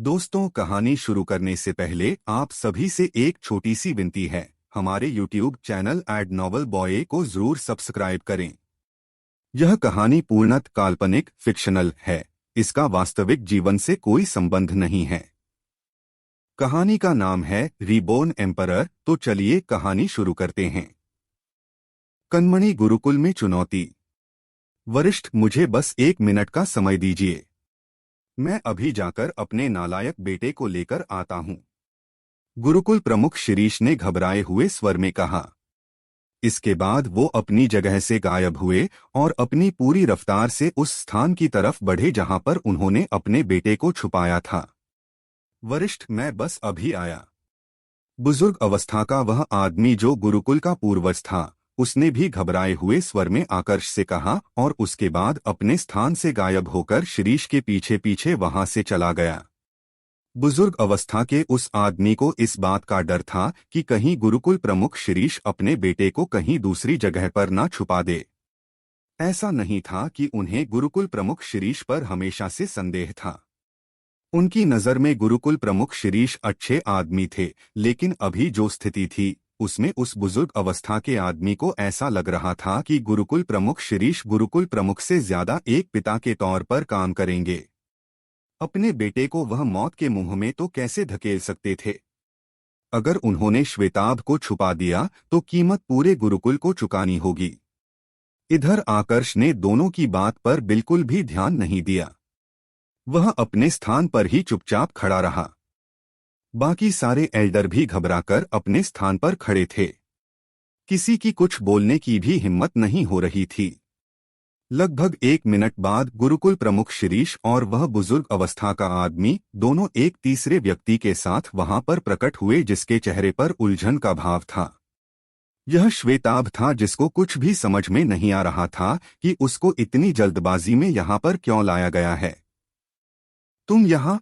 दोस्तों, कहानी शुरू करने से पहले आप सभी से एक छोटी सी विनती है। हमारे YouTube channel Ed Novel Boy को जरूर सब्सक्राइब करें। यह कहानी पूर्णतः काल्पनिक फिक्शनल है। इसका वास्तविक जीवन से कोई संबंध नहीं है। कहानी का नाम है रीबोर्न एम्परर। तो चलिए कहानी शुरू करते हैं। कनमणि गुरुकुल में चुनौती। वरिष्ठ, मुझे बस 1 मिनट का समय दीजिए। मैं अभी जाकर अपने नालायक बेटे को लेकर आता हूँ। गुरुकुल प्रमुख शिरीष ने घबराए हुए स्वर में कहा। इसके बाद वो अपनी जगह से गायब हुए और अपनी पूरी रफ्तार से उस स्थान की तरफ बढ़े जहां पर उन्होंने अपने बेटे को छुपाया था। वरिष्ठ, मैं बस अभी आया। बुजुर्ग अवस्था का वह आदमी जो गुरुकुल का पूर्वज था, उसने भी घबराए हुए स्वर में आकर्ष से कहा और उसके बाद अपने स्थान से गायब होकर शिरीष के पीछे पीछे वहां से चला गया। बुजुर्ग अवस्था के उस आदमी को इस बात का डर था कि कहीं गुरुकुल प्रमुख शिरीष अपने बेटे को कहीं दूसरी जगह पर ना छुपा दे। ऐसा नहीं था कि उन्हें गुरुकुल प्रमुख शिरीष पर हमेशा से संदेह था। उनकी नज़र में गुरुकुल प्रमुख शिरीष अच्छे आदमी थे, लेकिन अभी जो स्थिति थी उसमें उस बुजुर्ग अवस्था के आदमी को ऐसा लग रहा था कि गुरुकुल प्रमुख शिरीष गुरुकुल प्रमुख से ज्यादा एक पिता के तौर पर काम करेंगे। अपने बेटे को वह मौत के मुंह में तो कैसे धकेल सकते थे? अगर उन्होंने श्वेताभ को छुपा दिया तो कीमत पूरे गुरुकुल को चुकानी होगी। इधर आकर्ष ने दोनों की बात पर बिल्कुल भी ध्यान नहीं दिया। वह अपने स्थान पर ही चुपचाप खड़ा रहा। बाकी सारे एल्डर भी घबराकर अपने स्थान पर खड़े थे। किसी की कुछ बोलने की भी हिम्मत नहीं हो रही थी। लगभग 1 मिनट बाद गुरुकुल प्रमुख शिरीष और वह बुजुर्ग अवस्था का आदमी दोनों एक तीसरे व्यक्ति के साथ वहां पर प्रकट हुए, जिसके चेहरे पर उलझन का भाव था। यह श्वेताभ था, जिसको कुछ भी समझ में नहीं आ रहा था कि उसको इतनी जल्दबाजी में यहाँ पर क्यों लाया गया है। तुम यहाँ?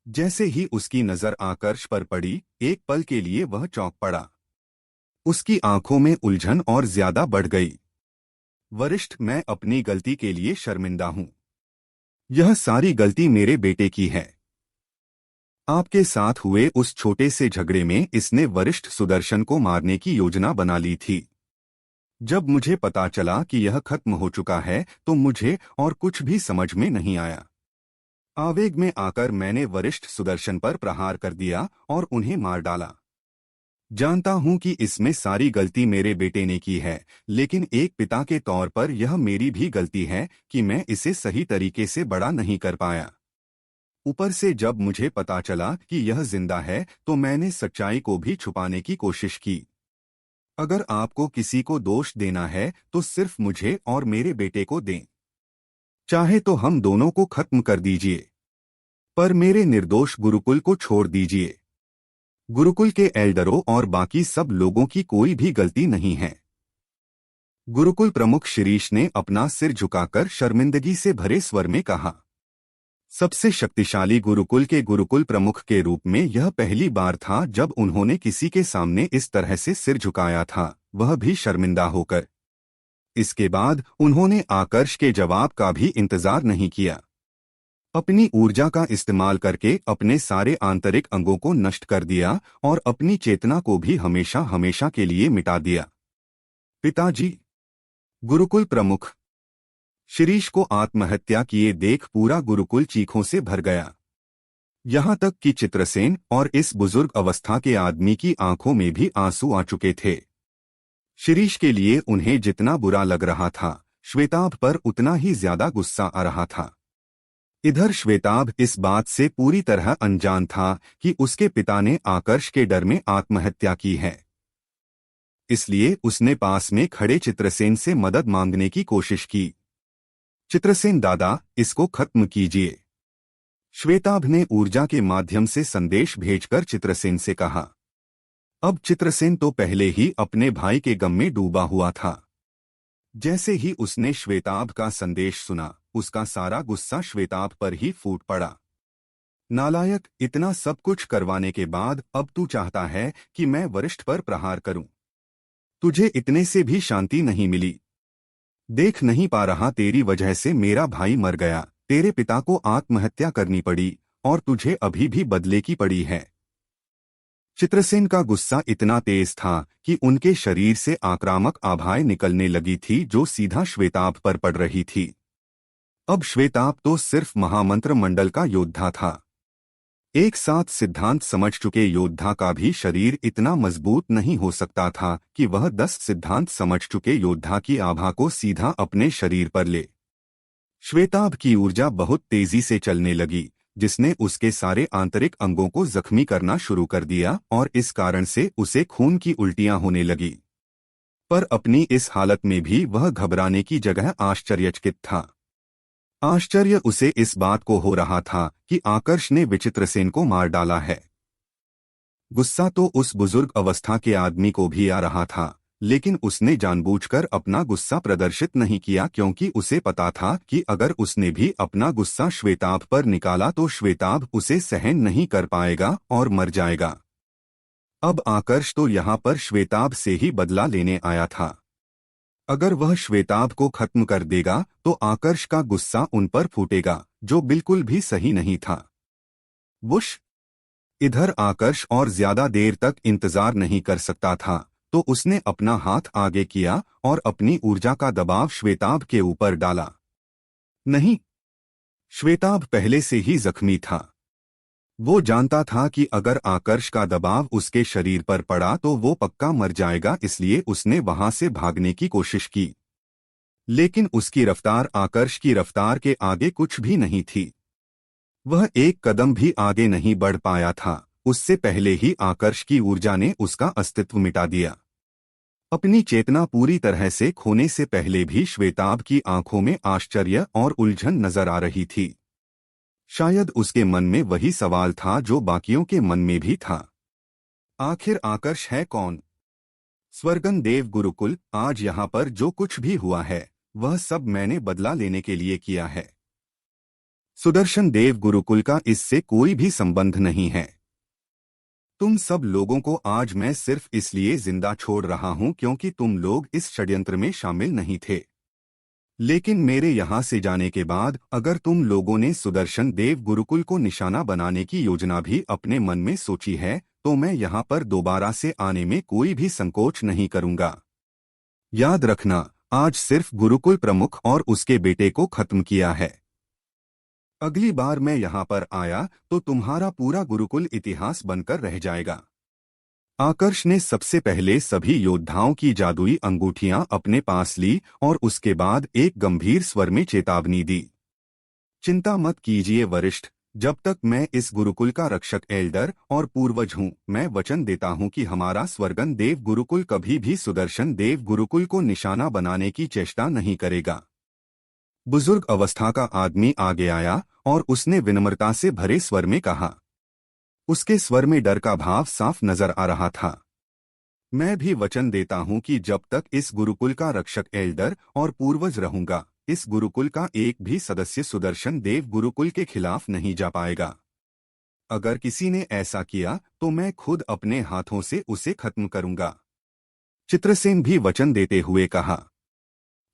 जैसे ही उसकी नजर आकर्ष पर पड़ी, एक पल के लिए वह चौंक पड़ा। उसकी आंखों में उलझन और ज्यादा बढ़ गई। वरिष्ठ, मैं अपनी गलती के लिए शर्मिंदा हूं। यह सारी गलती मेरे बेटे की है। आपके साथ हुए उस छोटे से झगड़े में इसने वरिष्ठ सुदर्शन को मारने की योजना बना ली थी। जब मुझे पता चला कि यह खत्म हो चुका है तो मुझे और कुछ भी समझ में नहीं आया। आवेग में आकर मैंने वरिष्ठ सुदर्शन पर प्रहार कर दिया और उन्हें मार डाला। जानता हूं कि इसमें सारी गलती मेरे बेटे ने की है, लेकिन एक पिता के तौर पर यह मेरी भी गलती है कि मैं इसे सही तरीके से बड़ा नहीं कर पाया। ऊपर से जब मुझे पता चला कि यह जिंदा है तो मैंने सच्चाई को भी छुपाने की कोशिश की। अगर आपको किसी को दोष देना है तो सिर्फ मुझे और मेरे बेटे को दें। चाहे तो हम दोनों को खत्म कर दीजिए, पर मेरे निर्दोष गुरुकुल को छोड़ दीजिए। गुरुकुल के एल्डरों और बाकी सब लोगों की कोई भी गलती नहीं है। गुरुकुल प्रमुख शिरीष ने अपना सिर झुकाकर शर्मिंदगी से भरे स्वर में कहा। सबसे शक्तिशाली गुरुकुल के गुरुकुल प्रमुख के रूप में यह पहली बार था जब उन्होंने किसी के सामने इस तरह से सिर झुकाया था, वह भी शर्मिंदा होकर। इसके बाद उन्होंने आकर्ष के जवाब का भी इंतजार नहीं किया। अपनी ऊर्जा का इस्तेमाल करके अपने सारे आंतरिक अंगों को नष्ट कर दिया और अपनी चेतना को भी हमेशा हमेशा के लिए मिटा दिया। पिताजी! गुरुकुल प्रमुख शिरीष को आत्महत्या किए देख पूरा गुरुकुल चीखों से भर गया। यहाँ तक कि चित्रसेन और इस बुजुर्ग अवस्था के आदमी की आंखों में भी आंसू आ चुके थे। शिरीष के लिए उन्हें जितना बुरा लग रहा था, श्वेताभ पर उतना ही ज्यादा गुस्सा आ रहा था। इधर श्वेताभ इस बात से पूरी तरह अनजान था कि उसके पिता ने आकर्ष के डर में आत्महत्या की है। इसलिए उसने पास में खड़े चित्रसेन से मदद मांगने की कोशिश की। चित्रसेन दादा, इसको खत्म कीजिए। श्वेताभ ने ऊर्जा के माध्यम से संदेश भेजकर चित्रसेन से कहा। अब चित्रसेन तो पहले ही अपने भाई के गम में डूबा हुआ था। जैसे ही उसने श्वेताभ का संदेश सुना, उसका सारा गुस्सा श्वेताभ पर ही फूट पड़ा। नालायक, इतना सब कुछ करवाने के बाद अब तू चाहता है कि मैं वरिष्ठ पर प्रहार करूं? तुझे इतने से भी शांति नहीं मिली। देख नहीं पा रहा, तेरी वजह से मेरा भाई मर गया, तेरे पिता को आत्महत्या करनी पड़ी और तुझे अभी भी बदले की पड़ी है। चित्रसेन का गुस्सा इतना तेज था कि उनके शरीर से आक्रामक आभाएं निकलने लगी थी जो सीधा श्वेताभ पर पड़ रही थी। अब श्वेताभ तो सिर्फ महामंत्र मंडल का योद्धा था। एक साथ सिद्धांत समझ चुके योद्धा का भी शरीर इतना मजबूत नहीं हो सकता था कि वह 10 सिद्धांत समझ चुके योद्धा की आभा को सीधा अपने शरीर पर ले। श्वेताभ की ऊर्जा बहुत तेजी से चलने लगी, जिसने उसके सारे आंतरिक अंगों को जख्मी करना शुरू कर दिया और इस कारण से उसे खून की उल्टियां होने लगी। पर अपनी इस हालत में भी वह घबराने की जगह आश्चर्यचकित था। आश्चर्य उसे इस बात को हो रहा था कि आकर्ष ने विचित्रसेन को मार डाला है। गुस्सा तो उस बुजुर्ग अवस्था के आदमी को भी आ रहा था, लेकिन उसने जानबूझकर अपना गुस्सा प्रदर्शित नहीं किया क्योंकि उसे पता था कि अगर उसने भी अपना गुस्सा श्वेताभ पर निकाला तो श्वेताभ उसे सहन नहीं कर पाएगा और मर जाएगा। अब आकर्ष तो यहाँ पर श्वेताभ से ही बदला लेने आया था। अगर वह श्वेताभ को खत्म कर देगा तो आकर्ष का गुस्सा उन पर फूटेगा, जो बिल्कुल भी सही नहीं था। वुश! इधर आकर्ष और ज्यादा देर तक इंतजार नहीं कर सकता था, तो उसने अपना हाथ आगे किया और अपनी ऊर्जा का दबाव श्वेताभ के ऊपर डाला। नहीं, श्वेताभ पहले से ही जख्मी था। वो जानता था कि अगर आकर्ष का दबाव उसके शरीर पर पड़ा तो वो पक्का मर जाएगा, इसलिए उसने वहां से भागने की कोशिश की। लेकिन उसकी रफ्तार आकर्ष की रफ्तार के आगे कुछ भी नहीं थी। वह एक कदम भी आगे नहीं बढ़ पाया था, उससे पहले ही आकर्ष की ऊर्जा ने उसका अस्तित्व मिटा दिया। अपनी चेतना पूरी तरह से खोने से पहले भी श्वेताभ की आंखों में आश्चर्य और उलझन नजर आ रही थी। शायद उसके मन में वही सवाल था जो बाकियों के मन में भी था। आखिर आकर्ष है कौन? स्वर्गन देव गुरुकुल, आज यहाँ पर जो कुछ भी हुआ है वह सब मैंने बदला लेने के लिए किया है। सुदर्शन देव गुरुकुल का इससे कोई भी संबंध नहीं है। तुम सब लोगों को आज मैं सिर्फ इसलिए जिंदा छोड़ रहा हूं क्योंकि तुम लोग इस षड्यंत्र में शामिल नहीं थे। लेकिन मेरे यहाँ से जाने के बाद अगर तुम लोगों ने सुदर्शन देव गुरुकुल को निशाना बनाने की योजना भी अपने मन में सोची है तो मैं यहाँ पर दोबारा से आने में कोई भी संकोच नहीं करूँगा। याद रखना, आज सिर्फ गुरुकुल प्रमुख और उसके बेटे को खत्म किया है। अगली बार मैं यहाँ पर आया तो तुम्हारा पूरा गुरुकुल इतिहास बनकर रह जाएगा। आकर्ष ने सबसे पहले सभी योद्धाओं की जादुई अंगूठियां अपने पास ली और उसके बाद एक गंभीर स्वर में चेतावनी दी। चिंता मत कीजिए वरिष्ठ, जब तक मैं इस गुरुकुल का रक्षक एल्डर और पूर्वज हूँ, मैं वचन देता हूँ कि हमारा स्वर्गन देव गुरुकुल कभी भी सुदर्शन देव गुरुकुल को निशाना बनाने की चेष्टा नहीं करेगा। बुजुर्ग अवस्था का आदमी आगे आया और उसने विनम्रता से भरे स्वर में कहा। उसके स्वर में डर का भाव साफ नजर आ रहा था। मैं भी वचन देता हूं कि जब तक इस गुरुकुल का रक्षक एल्डर और पूर्वज रहूंगा, इस गुरुकुल का एक भी सदस्य सुदर्शन देव गुरुकुल के खिलाफ नहीं जा पाएगा। अगर किसी ने ऐसा किया तो मैं खुद अपने हाथों से उसे खत्म करूंगा। चित्रसेन भी वचन देते हुए कहा।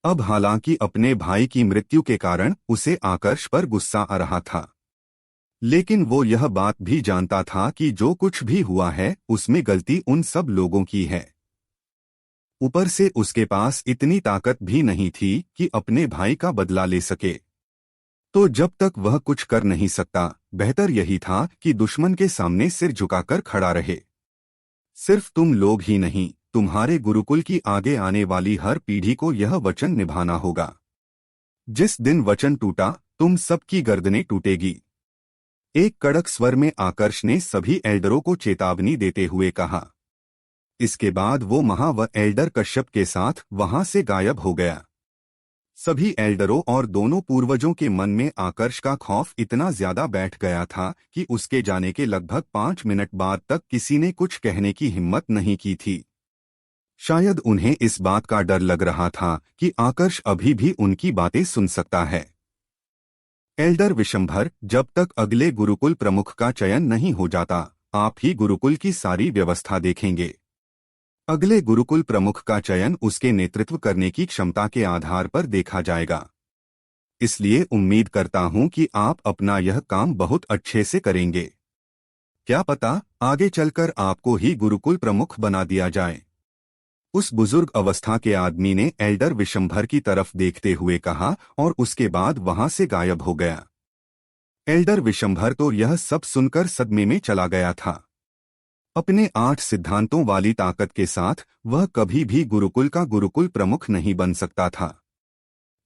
अब हालांकि अपने भाई की मृत्यु के कारण उसे आकर्ष पर गुस्सा आ रहा था, लेकिन वो यह बात भी जानता था कि जो कुछ भी हुआ है उसमें गलती उन सब लोगों की है। ऊपर से उसके पास इतनी ताकत भी नहीं थी कि अपने भाई का बदला ले सके। तो जब तक वह कुछ कर नहीं सकता, बेहतर यही था कि दुश्मन के सामने सिर झुकाकर खड़ा रहे। सिर्फ तुम लोग ही नहीं, तुम्हारे गुरुकुल की आगे आने वाली हर पीढ़ी को यह वचन निभाना होगा। जिस दिन वचन टूटा, तुम सबकी गर्दनें टूटेगी। एक कड़क स्वर में आकर्ष ने सभी एल्डरों को चेतावनी देते हुए कहा। इसके बाद वो एल्डर कश्यप के साथ वहां से गायब हो गया। सभी एल्डरों और दोनों पूर्वजों के मन में आकर्ष का खौफ इतना ज्यादा बैठ गया था कि उसके जाने के लगभग 5 मिनट बाद तक किसी ने कुछ कहने की हिम्मत नहीं की थी। शायद उन्हें इस बात का डर लग रहा था कि आकर्ष अभी भी उनकी बातें सुन सकता है। एल्डर विशंभर, जब तक अगले गुरुकुल प्रमुख का चयन नहीं हो जाता, आप ही गुरुकुल की सारी व्यवस्था देखेंगे। अगले गुरुकुल प्रमुख का चयन उसके नेतृत्व करने की क्षमता के आधार पर देखा जाएगा। इसलिए उम्मीद करता हूं कि आप अपना यह काम बहुत अच्छे से करेंगे। क्या पता आगे चलकर आपको ही गुरुकुल प्रमुख बना दिया जाए। उस बुजुर्ग अवस्था के आदमी ने एल्डर विशंभर की तरफ देखते हुए कहा और उसके बाद वहां से गायब हो गया। एल्डर विशंभर तो यह सब सुनकर सदमे में चला गया था। अपने 8 सिद्धांतों वाली ताकत के साथ वह कभी भी गुरुकुल का गुरुकुल प्रमुख नहीं बन सकता था,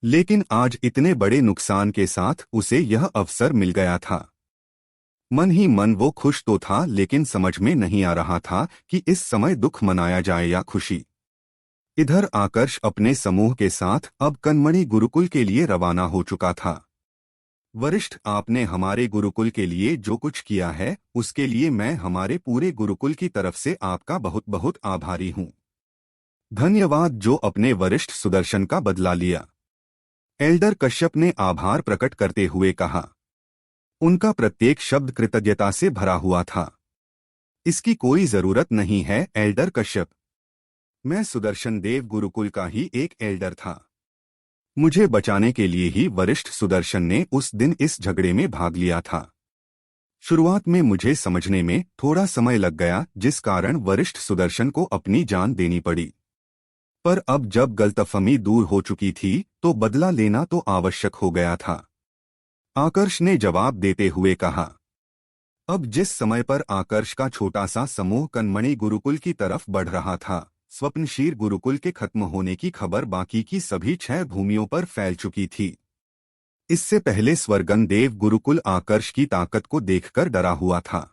लेकिन आज इतने बड़े नुकसान के साथ उसे यह अवसर मिल गया था। मन ही मन वो खुश तो था, लेकिन समझ में नहीं आ रहा था कि इस समय दुख मनाया जाए या खुशी। इधर आकर्ष अपने समूह के साथ अब कनमणि गुरुकुल के लिए रवाना हो चुका था। वरिष्ठ, आपने हमारे गुरुकुल के लिए जो कुछ किया है उसके लिए मैं हमारे पूरे गुरुकुल की तरफ से आपका बहुत बहुत आभारी हूँ। धन्यवाद। जो अपने वरिष्ठ सुदर्शन का बदला लिया, एल्डर कश्यप ने आभार प्रकट करते हुए कहा। उनका प्रत्येक शब्द कृतज्ञता से भरा हुआ था। इसकी कोई जरूरत नहीं है एल्डर कश्यप। मैं सुदर्शन देव गुरुकुल का ही एक एल्डर था। मुझे बचाने के लिए ही वरिष्ठ सुदर्शन ने उस दिन इस झगड़े में भाग लिया था। शुरुआत में मुझे समझने में थोड़ा समय लग गया, जिस कारण वरिष्ठ सुदर्शन को अपनी जान देनी पड़ी। पर अब जब गलतफहमी दूर हो चुकी थी तो बदला लेना तो आवश्यक हो गया था। आकर्ष ने जवाब देते हुए कहा। अब जिस समय पर आकर्ष का छोटा सा समूह कनमणि गुरुकुल की तरफ बढ़ रहा था, स्वप्नशीर गुरुकुल के खत्म होने की खबर बाकी की सभी 6 भूमियों पर फैल चुकी थी। इससे पहले स्वर्गन देव गुरुकुल आकर्ष की ताकत को देखकर डरा हुआ था,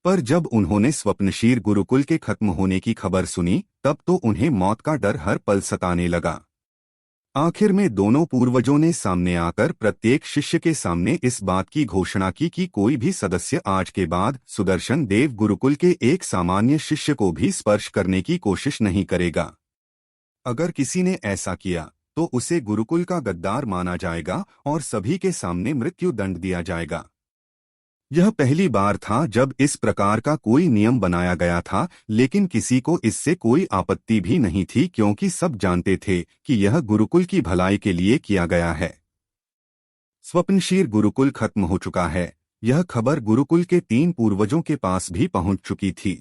पर जब उन्होंने स्वप्नशीर गुरुकुल के खत्म होने की खबर सुनी तब तो उन्हें मौत का डर हर पल सताने लगा। आखिर में दोनों पूर्वजों ने सामने आकर प्रत्येक शिष्य के सामने इस बात की घोषणा की कि कोई भी सदस्य आज के बाद सुदर्शन देव गुरुकुल के एक सामान्य शिष्य को भी स्पर्श करने की कोशिश नहीं करेगा। अगर किसी ने ऐसा किया तो उसे गुरुकुल का गद्दार माना जाएगा और सभी के सामने मृत्यु दंड दिया जाएगा। यह पहली बार था जब इस प्रकार का कोई नियम बनाया गया था, लेकिन किसी को इससे कोई आपत्ति भी नहीं थी, क्योंकि सब जानते थे कि यह गुरुकुल की भलाई के लिए किया गया है। स्वप्नशीर गुरुकुल खत्म हो चुका है, यह खबर गुरुकुल के 3 पूर्वजों के पास भी पहुंच चुकी थी।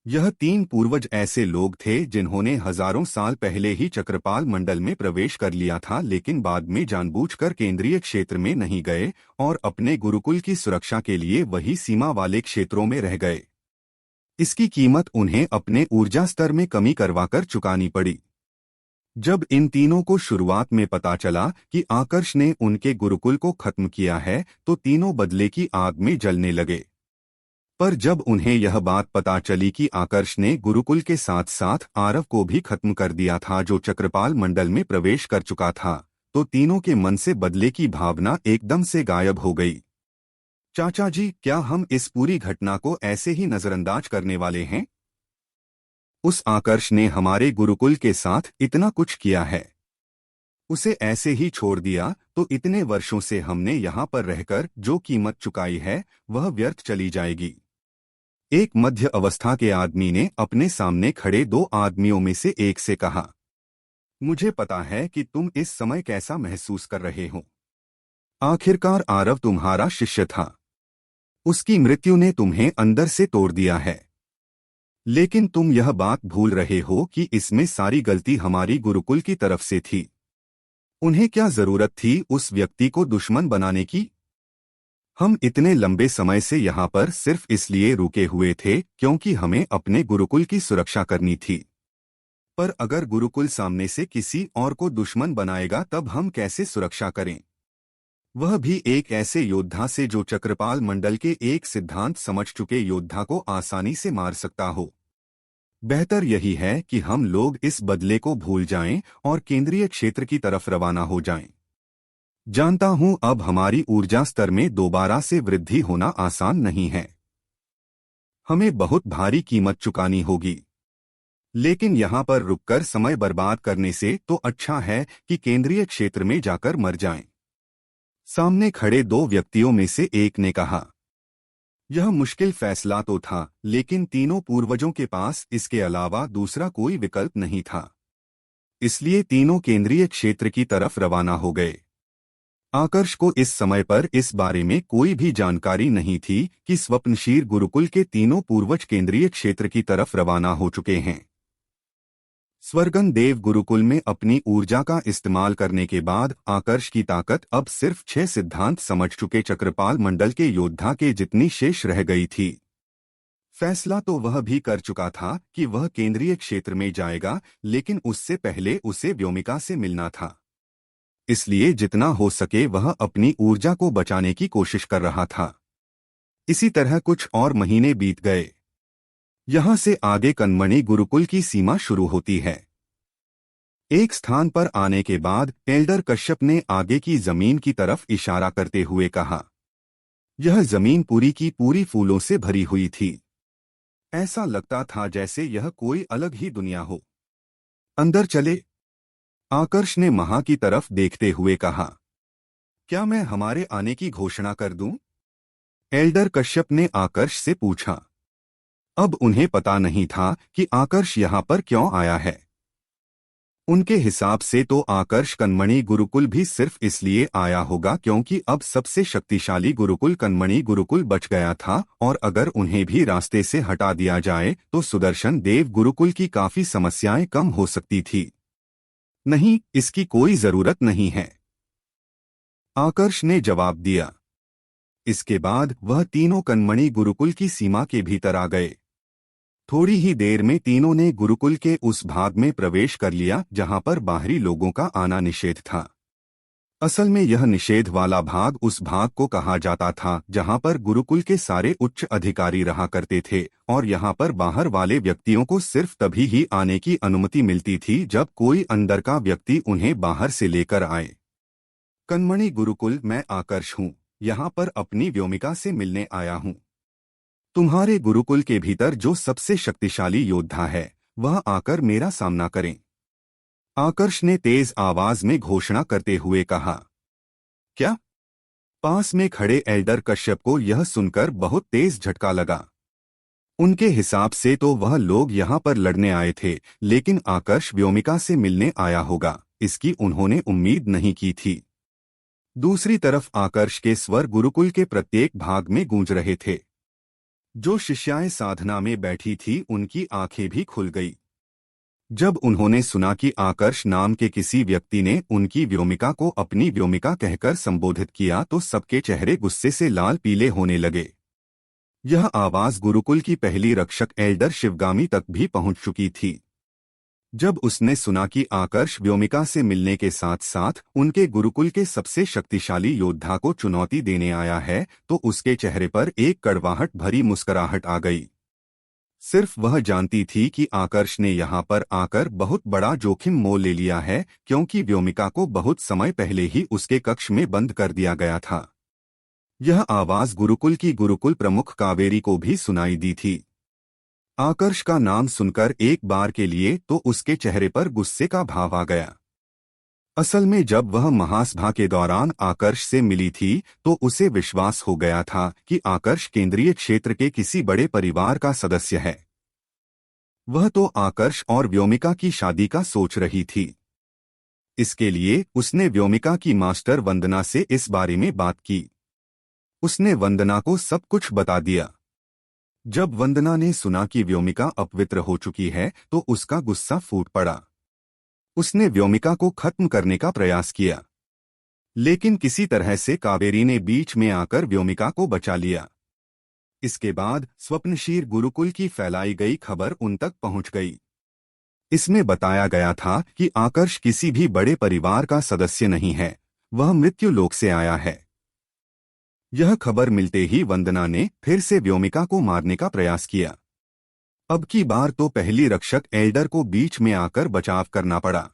यह 3 पूर्वज ऐसे लोग थे जिन्होंने हजारों साल पहले ही चक्रपाल मंडल में प्रवेश कर लिया था, लेकिन बाद में जानबूझकर केंद्रीय क्षेत्र में नहीं गए और अपने गुरुकुल की सुरक्षा के लिए वही सीमा वाले क्षेत्रों में रह गए। इसकी कीमत उन्हें अपने ऊर्जा स्तर में कमी करवाकर चुकानी पड़ी। जब इन तीनों को शुरुआत में पता चला कि आकर्ष ने उनके गुरुकुल को खत्म किया है तो तीनों बदले की आग में जलने लगे। पर जब उन्हें यह बात पता चली कि आकर्ष ने गुरुकुल के साथ साथ आरव को भी खत्म कर दिया था, जो चक्रपाल मंडल में प्रवेश कर चुका था, तो तीनों के मन से बदले की भावना एकदम से गायब हो गई। चाचा जी, क्या हम इस पूरी घटना को ऐसे ही नजरअंदाज करने वाले हैं? उस आकर्ष ने हमारे गुरुकुल के साथ इतना कुछ किया है, उसे ऐसे ही छोड़ दिया तो इतने वर्षों से हमने यहाँ पर रहकर जो कीमत चुकाई है वह व्यर्थ चली जाएगी। एक मध्य अवस्था के आदमी ने अपने सामने खड़े 2 आदमियों में से एक से कहा। मुझे पता है कि तुम इस समय कैसा महसूस कर रहे हो। आखिरकार आरव तुम्हारा शिष्य था, उसकी मृत्यु ने तुम्हें अंदर से तोड़ दिया है, लेकिन तुम यह बात भूल रहे हो कि इसमें सारी गलती हमारी गुरुकुल की तरफ से थी। उन्हें क्या जरूरत थी उस व्यक्ति को दुश्मन बनाने की? हम इतने लंबे समय से यहाँ पर सिर्फ इसलिए रुके हुए थे क्योंकि हमें अपने गुरुकुल की सुरक्षा करनी थी। पर अगर गुरुकुल सामने से किसी और को दुश्मन बनाएगा तब हम कैसे सुरक्षा करें? वह भी एक ऐसे योद्धा से जो चक्रपाल मंडल के एक सिद्धांत समझ चुके योद्धा को आसानी से मार सकता हो। बेहतर यही है कि हम लोग इस बदले को भूल जाएं और केंद्रीय क्षेत्र की तरफ रवाना हो जाएं। जानता हूं अब हमारी ऊर्जा स्तर में दोबारा से वृद्धि होना आसान नहीं है, हमें बहुत भारी कीमत चुकानी होगी, लेकिन यहां पर रुककर समय बर्बाद करने से तो अच्छा है कि केंद्रीय क्षेत्र में जाकर मर जाएं। सामने खड़े 2 व्यक्तियों में से एक ने कहा। यह मुश्किल फैसला तो था, लेकिन तीनों पूर्वजों के पास इसके अलावा दूसरा कोई विकल्प नहीं था, इसलिए तीनों केंद्रीय क्षेत्र की तरफ रवाना हो गए। आकर्ष को इस समय पर इस बारे में कोई भी जानकारी नहीं थी कि स्वप्नशील गुरुकुल के तीनों पूर्वज केंद्रीय क्षेत्र की तरफ रवाना हो चुके हैं। स्वर्गन देव गुरुकुल में अपनी ऊर्जा का इस्तेमाल करने के बाद आकर्ष की ताकत अब सिर्फ 6 सिद्धांत समझ चुके चक्रपाल मंडल के योद्धा के जितनी शेष रह गई थी। फैसला तो वह भी कर चुका था कि वह केंद्रीय क्षेत्र में जाएगा, लेकिन उससे पहले उसे व्योमिका से मिलना था। इसलिए जितना हो सके वह अपनी ऊर्जा को बचाने की कोशिश कर रहा था। इसी तरह कुछ और महीने बीत गए। यहां से आगे कनमणि गुरुकुल की सीमा शुरू होती है। एक स्थान पर आने के बाद एल्डर कश्यप ने आगे की जमीन की तरफ इशारा करते हुए कहा। यह जमीन पूरी की पूरी फूलों से भरी हुई थी। ऐसा लगता था जैसे यह कोई अलग ही दुनिया हो। अंदर चले, आकर्ष ने महा की तरफ देखते हुए कहा। क्या मैं हमारे आने की घोषणा कर दूं? एल्डर कश्यप ने आकर्ष से पूछा। अब उन्हें पता नहीं था कि आकर्ष यहाँ पर क्यों आया है। उनके हिसाब से तो आकर्ष कनमणि गुरुकुल भी सिर्फ इसलिए आया होगा क्योंकि अब सबसे शक्तिशाली गुरुकुल कनमणि गुरुकुल बच गया था, और अगर उन्हें भी रास्ते से हटा दिया जाए तो सुदर्शन देव गुरुकुल की काफी समस्याएं कम हो सकती थी। नहीं, इसकी कोई जरूरत नहीं है, आकर्ष ने जवाब दिया। इसके बाद वह तीनों कनमणि गुरुकुल की सीमा के भीतर आ गए। थोड़ी ही देर में तीनों ने गुरुकुल के उस भाग में प्रवेश कर लिया जहां पर बाहरी लोगों का आना निषेध था। असल में यह निषेध वाला भाग उस भाग को कहा जाता था जहां पर गुरुकुल के सारे उच्च अधिकारी रहा करते थे, और यहां पर बाहर वाले व्यक्तियों को सिर्फ तभी ही आने की अनुमति मिलती थी जब कोई अंदर का व्यक्ति उन्हें बाहर से लेकर आए। कनमणि गुरुकुल, मैं आकर्ष हूँ, यहाँ पर अपनी व्योमिका से मिलने आया हूँ। तुम्हारे गुरुकुल के भीतर जो सबसे शक्तिशाली योद्धा है वह आकर मेरा सामना करें, आकर्ष ने तेज आवाज में घोषणा करते हुए कहा। क्या? पास में खड़े एल्डर कश्यप को यह सुनकर बहुत तेज झटका लगा। उनके हिसाब से तो वह लोग यहाँ पर लड़ने आए थे, लेकिन आकर्ष व्योमिका से मिलने आया होगा, इसकी उन्होंने उम्मीद नहीं की थी। दूसरी तरफ आकर्ष के स्वर गुरुकुल के प्रत्येक भाग में गूंज रहे थे। जो शिष्याएं साधना में बैठी थी उनकी आंखें भी खुल गई। जब उन्होंने सुना कि आकर्ष नाम के किसी व्यक्ति ने उनकी व्योमिका को अपनी व्योमिका कहकर संबोधित किया तो सबके चेहरे गुस्से से लाल पीले होने लगे। यह आवाज गुरुकुल की पहली रक्षक एल्डर शिवगामी तक भी पहुंच चुकी थी। जब उसने सुना कि आकर्ष व्योमिका से मिलने के साथ साथ उनके गुरुकुल के सबसे शक्तिशाली योद्धा को चुनौती देने आया है, तो उसके चेहरे पर एक कड़वाहट भरी मुस्कुराहट आ गई। सिर्फ वह जानती थी कि आकर्ष ने यहाँ पर आकर बहुत बड़ा जोखिम मोल ले लिया है, क्योंकि व्योमिका को बहुत समय पहले ही उसके कक्ष में बंद कर दिया गया था। यह आवाज गुरुकुल की गुरुकुल प्रमुख कावेरी को भी सुनाई दी थी। आकर्ष का नाम सुनकर एक बार के लिए तो उसके चेहरे पर गुस्से का भाव आ गया। असल में जब वह महासभा के दौरान आकर्ष से मिली थी तो उसे विश्वास हो गया था कि आकर्ष केंद्रीय क्षेत्र के किसी बड़े परिवार का सदस्य है। वह तो आकर्ष और व्योमिका की शादी का सोच रही थी। इसके लिए उसने व्योमिका की मास्टर वंदना से इस बारे में बात की। उसने वंदना को सब कुछ बता दिया। जब वंदना ने सुना कि व्योमिका अपवित्र हो चुकी है तो उसका गुस्सा फूट पड़ा। उसने व्योमिका को खत्म करने का प्रयास किया, लेकिन किसी तरह से कावेरी ने बीच में आकर व्योमिका को बचा लिया। इसके बाद स्वप्नशील गुरुकुल की फैलाई गई खबर उन तक पहुंच गई। इसमें बताया गया था कि आकर्ष किसी भी बड़े परिवार का सदस्य नहीं है, वह मृत्यु लोक से आया है। यह खबर मिलते ही वंदना ने फिर से व्योमिका को मारने का प्रयास किया। अब की बार तो पहली रक्षक एल्डर को बीच में आकर बचाव करना पड़ा,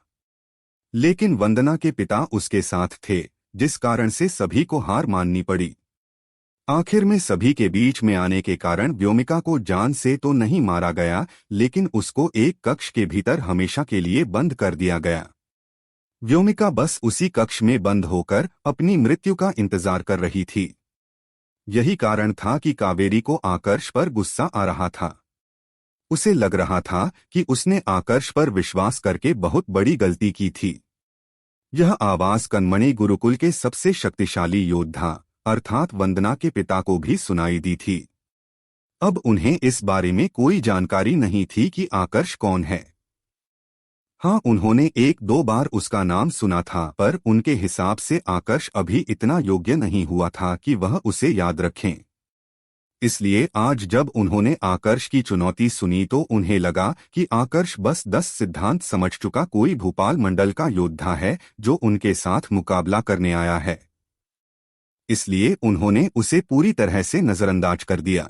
लेकिन वंदना के पिता उसके साथ थे, जिस कारण से सभी को हार माननी पड़ी। आखिर में सभी के बीच में आने के कारण व्योमिका को जान से तो नहीं मारा गया, लेकिन उसको एक कक्ष के भीतर हमेशा के लिए बंद कर दिया गया। व्योमिका बस उसी कक्ष में बंद होकर अपनी मृत्यु का इंतजार कर रही थी। यही कारण था कि कावेरी को आकर्ष पर गुस्सा आ रहा था। उसे लग रहा था कि उसने आकर्ष पर विश्वास करके बहुत बड़ी गलती की थी। यह आवाज कनमणि गुरुकुल के सबसे शक्तिशाली योद्धा अर्थात वंदना के पिता को भी सुनाई दी थी। अब उन्हें इस बारे में कोई जानकारी नहीं थी कि आकर्ष कौन है। हाँ, उन्होंने एक दो बार उसका नाम सुना था, पर उनके हिसाब से आकर्ष अभी इतना योग्य नहीं हुआ था कि वह उसे याद रखें। इसलिए आज जब उन्होंने आकर्ष की चुनौती सुनी तो उन्हें लगा कि आकर्ष बस 10 सिद्धांत समझ चुका कोई भोपाल मंडल का योद्धा है जो उनके साथ मुकाबला करने आया है। इसलिए उन्होंने उसे पूरी तरह से नजरअंदाज कर दिया।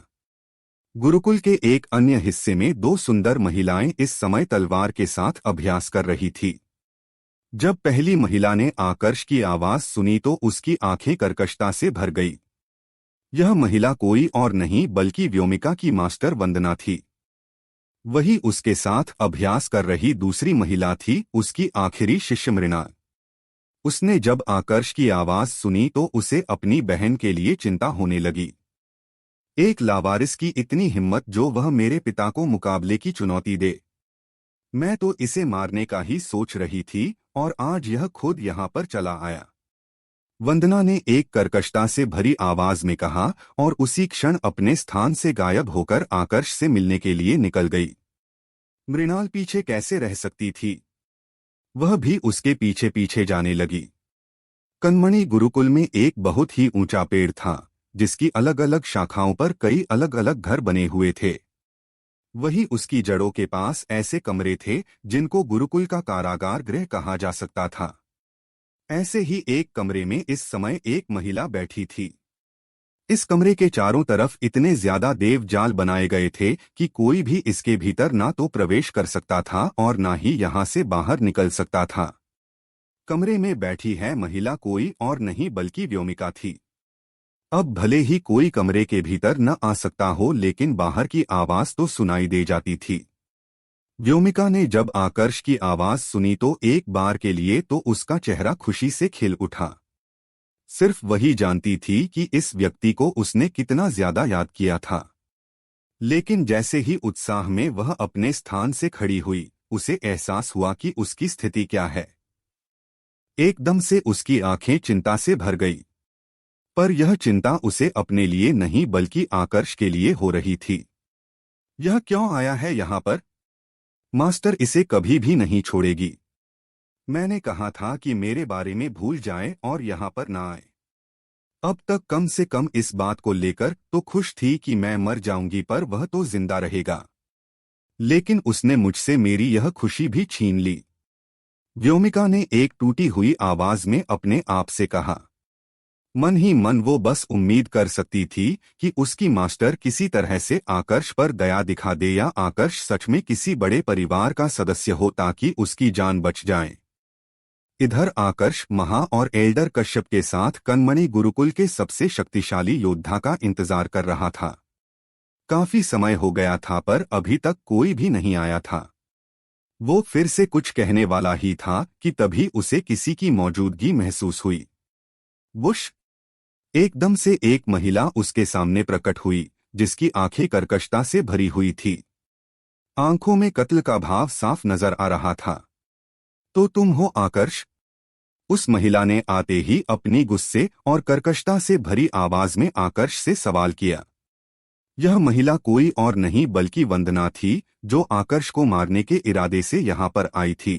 गुरुकुल के एक अन्य हिस्से में दो सुंदर महिलाएं इस समय तलवार के साथ अभ्यास कर रही थी। जब पहली महिला ने आकर्ष की आवाज सुनी तो उसकी आंखें कर्कशता से भर गई। यह महिला कोई और नहीं बल्कि व्योमिका की मास्टर वंदना थी। वही उसके साथ अभ्यास कर रही दूसरी महिला थी, उसकी आखिरी शिष्य मृणाल। उसने जब आकर्ष की आवाज सुनी तो उसे अपनी बहन के लिए चिंता होने लगी। एक लावारिस की इतनी हिम्मत जो वह मेरे पिता को मुकाबले की चुनौती दे। मैं तो इसे मारने का ही सोच रही थी और आज यह खुद यहाँ पर चला आया। वंदना ने एक कर्कशता से भरी आवाज में कहा और उसी क्षण अपने स्थान से गायब होकर आकर्ष से मिलने के लिए निकल गई। मृणाल पीछे कैसे रह सकती थी? वह भी उसके पीछे पीछे जाने लगी। कनमणि गुरुकुल में एक बहुत ही ऊंचा पेड़ था जिसकी अलग अलग शाखाओं पर कई अलग अलग घर बने हुए थे। वही उसकी जड़ों के पास ऐसे कमरे थे जिनको गुरुकुल का कारागार गृह कहा जा सकता था। ऐसे ही एक कमरे में इस समय एक महिला बैठी थी। इस कमरे के चारों तरफ इतने ज्यादा देव जाल बनाए गए थे कि कोई भी इसके भीतर ना तो प्रवेश कर सकता था और ना ही यहाँ से बाहर निकल सकता था। कमरे में बैठी है महिला कोई और नहीं बल्कि व्योमिका थी। अब भले ही कोई कमरे के भीतर न आ सकता हो, लेकिन बाहर की आवाज तो सुनाई दे जाती थी। व्योमिका ने जब आकर्ष की आवाज सुनी तो एक बार के लिए तो उसका चेहरा खुशी से खिल उठा। सिर्फ वही जानती थी कि इस व्यक्ति को उसने कितना ज्यादा याद किया था। लेकिन जैसे ही उत्साह में वह अपने स्थान से खड़ी हुई, उसे एहसास हुआ कि उसकी स्थिति क्या है। एकदम से उसकी आंखें चिंता से भर गई। पर यह चिंता उसे अपने लिए नहीं बल्कि आकर्ष के लिए हो रही थी। यह क्यों आया है यहाँ पर? मास्टर इसे कभी भी नहीं छोड़ेगी। मैंने कहा था कि मेरे बारे में भूल जाए और यहाँ पर ना आए। अब तक कम से कम इस बात को लेकर तो खुश थी कि मैं मर जाऊंगी, पर वह तो जिंदा रहेगा। लेकिन उसने मुझसे मेरी यह खुशी भी छीन ली। व्योमिका ने एक टूटी हुई आवाज में अपने आप से कहा। मन ही मन वो बस उम्मीद कर सकती थी कि उसकी मास्टर किसी तरह से आकर्ष पर दया दिखा दे या आकर्ष सच में किसी बड़े परिवार का सदस्य हो ताकि उसकी जान बच जाए। इधर आकर्ष महा और एल्डर कश्यप के साथ कनमणि गुरुकुल के सबसे शक्तिशाली योद्धा का इंतजार कर रहा था। काफी समय हो गया था पर अभी तक कोई भी नहीं आया था। वो फिर से कुछ कहने वाला ही था कि तभी उसे किसी की मौजूदगी महसूस हुई। बुश! एकदम से एक महिला उसके सामने प्रकट हुई जिसकी आंखें कर्कशता से भरी हुई थी। आंखों में कत्ल का भाव साफ नजर आ रहा था। तो तुम हो आकर्ष? उस महिला ने आते ही अपनी गुस्से और कर्कशता से भरी आवाज में आकर्ष से सवाल किया। यह महिला कोई और नहीं बल्कि वंदना थी जो आकर्ष को मारने के इरादे से यहाँ पर आई थी।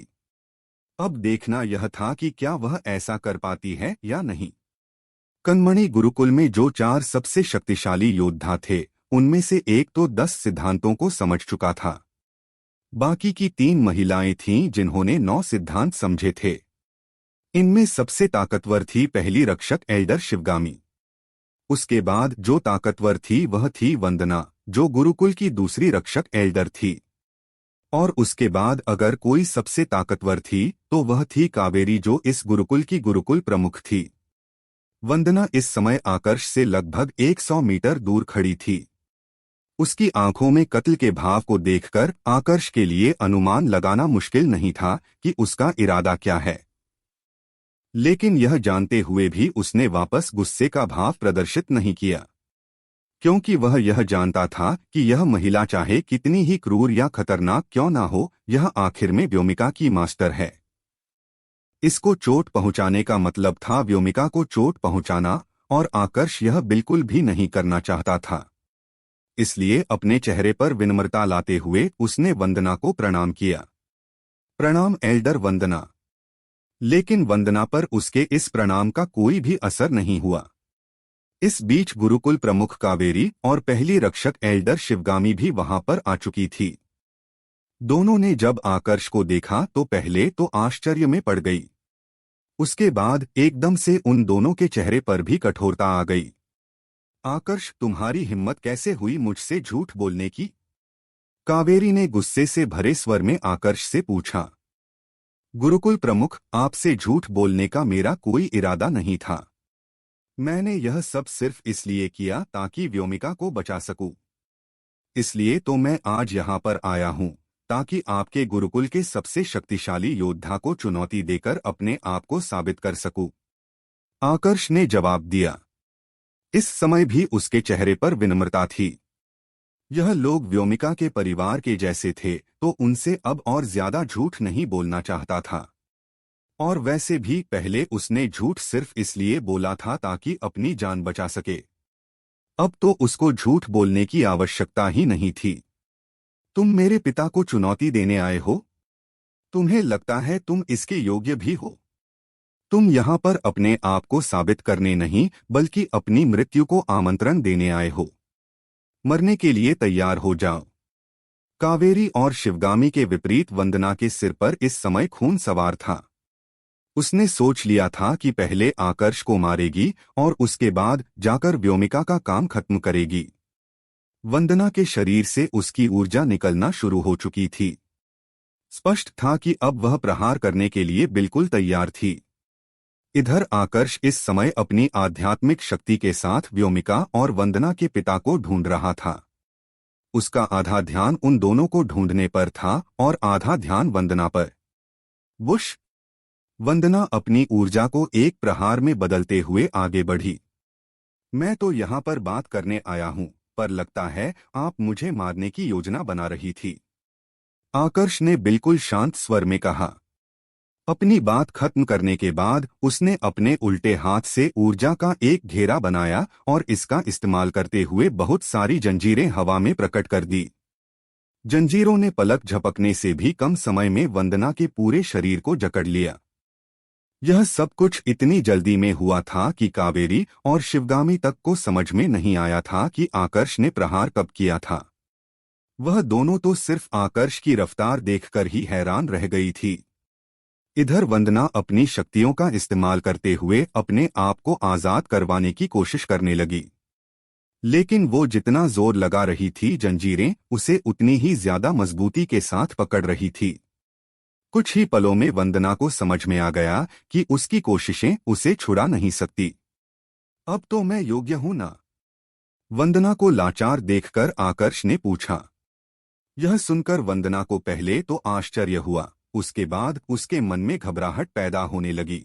अब देखना यह था कि क्या वह ऐसा कर पाती है या नहीं। कनमणि गुरुकुल में जो 4 सबसे शक्तिशाली योद्धा थे उनमें से एक तो 10 सिद्धांतों को समझ चुका था। बाकी की 3 महिलाएं थीं जिन्होंने 9 सिद्धांत समझे थे। इनमें सबसे ताकतवर थी पहली रक्षक एल्डर शिवगामी। उसके बाद जो ताकतवर थी वह थी वंदना जो गुरुकुल की दूसरी रक्षक एल्डर थी। और उसके बाद अगर कोई सबसे ताकतवर थी तो वह थी कावेरी जो इस गुरुकुल की गुरुकुल प्रमुख थी। वंदना इस समय आकर्ष से लगभग 100 मीटर दूर खड़ी थी। उसकी आंखों में कत्ल के भाव को देखकर आकर्ष के लिए अनुमान लगाना मुश्किल नहीं था कि उसका इरादा क्या है। लेकिन यह जानते हुए भी उसने वापस गुस्से का भाव प्रदर्शित नहीं किया, क्योंकि वह यह जानता था कि यह महिला चाहे कितनी ही क्रूर या खतरनाक क्यों ना हो, यह आखिर में व्योमिका की मास्टर है। इसको चोट पहुंचाने का मतलब था व्योमिका को चोट पहुंचाना, और आकर्ष यह बिल्कुल भी नहीं करना चाहता था। इसलिए अपने चेहरे पर विनम्रता लाते हुए उसने वंदना को प्रणाम किया। प्रणाम एल्डर वंदना। लेकिन वंदना पर उसके इस प्रणाम का कोई भी असर नहीं हुआ। इस बीच गुरुकुल प्रमुख कावेरी और पहली रक्षक एल्डर शिवगामी भी वहां पर आ चुकी थी। दोनों ने जब आकर्ष को देखा तो पहले तो आश्चर्य में पड़ गई। उसके बाद एकदम से उन दोनों के चेहरे पर भी कठोरता आ गई। आकर्ष, तुम्हारी हिम्मत कैसे हुई मुझसे झूठ बोलने की? कावेरी ने गुस्से से भरे स्वर में आकर्ष से पूछा। गुरुकुल प्रमुख, आपसे झूठ बोलने का मेरा कोई इरादा नहीं था। मैंने यह सब सिर्फ इसलिए किया ताकि व्योमिका को बचा सकूं। इसलिए तो मैं आज यहाँ पर आया हूँ, ताकि आपके गुरुकुल के सबसे शक्तिशाली योद्धा को चुनौती देकर अपने आप को साबित कर सकूं। आकर्ष ने जवाब दिया। इस समय भी उसके चेहरे पर विनम्रता थी। यह लोग व्योमिका के परिवार के जैसे थे, तो उनसे अब और ज्यादा झूठ नहीं बोलना चाहता था। और वैसे भी पहले उसने झूठ सिर्फ इसलिए बोला था ताकि अपनी जान बचा सके। अब तो उसको झूठ बोलने की आवश्यकता ही नहीं थी। तुम मेरे पिता को चुनौती देने आए हो? तुम्हें लगता है तुम इसके योग्य भी हो? तुम यहाँ पर अपने आप को साबित करने नहीं, बल्कि अपनी मृत्यु को आमंत्रण देने आए हो। मरने के लिए तैयार हो जाओ। कावेरी और शिवगामी के विपरीत वंदना के सिर पर इस समय खून सवार था। उसने सोच लिया था कि पहले आकर्ष को मारेगी और उसके बाद जाकर व्योमिका का काम खत्म करेगी। वंदना के शरीर से उसकी ऊर्जा निकलना शुरू हो चुकी थी। स्पष्ट था कि अब वह प्रहार करने के लिए बिल्कुल तैयार थी। इधर आकर्ष इस समय अपनी आध्यात्मिक शक्ति के साथ व्योमिका और वंदना के पिता को ढूंढ रहा था। उसका आधा ध्यान उन दोनों को ढूंढने पर था और आधा ध्यान वंदना पर। वुश! वंदना अपनी ऊर्जा को एक प्रहार में बदलते हुए आगे बढ़ी। मैं तो यहाँ पर बात करने आया हूँ, पर लगता है आप मुझे मारने की योजना बना रही थी। आकर्ष ने बिल्कुल शांत स्वर में कहा। अपनी बात खत्म करने के बाद उसने अपने उल्टे हाथ से ऊर्जा का एक घेरा बनाया और इसका इस्तेमाल करते हुए बहुत सारी जंजीरें हवा में प्रकट कर दी। जंजीरों ने पलक झपकने से भी कम समय में वंदना के पूरे शरीर को जकड़ लिया। यह सब कुछ इतनी जल्दी में हुआ था कि कावेरी और शिवगामी तक को समझ में नहीं आया था कि आकर्ष ने प्रहार कब किया था। वह दोनों तो सिर्फ आकर्ष की रफ्तार देखकर ही हैरान रह गई थी। इधर वंदना अपनी शक्तियों का इस्तेमाल करते हुए अपने आप को आजाद करवाने की कोशिश करने लगी। लेकिन वो जितना जोर लगा रही थी, जंजीरें उसे उतनी ही ज्यादा मजबूती के साथ पकड़ रही थी। कुछ ही पलों में वंदना को समझ में आ गया कि उसकी कोशिशें उसे छुड़ा नहीं सकती। अब तो मैं योग्य हूं ना? वंदना को लाचार देखकर आकर्ष ने पूछा। यह सुनकर वंदना को पहले तो आश्चर्य हुआ, उसके बाद उसके मन में घबराहट पैदा होने लगी।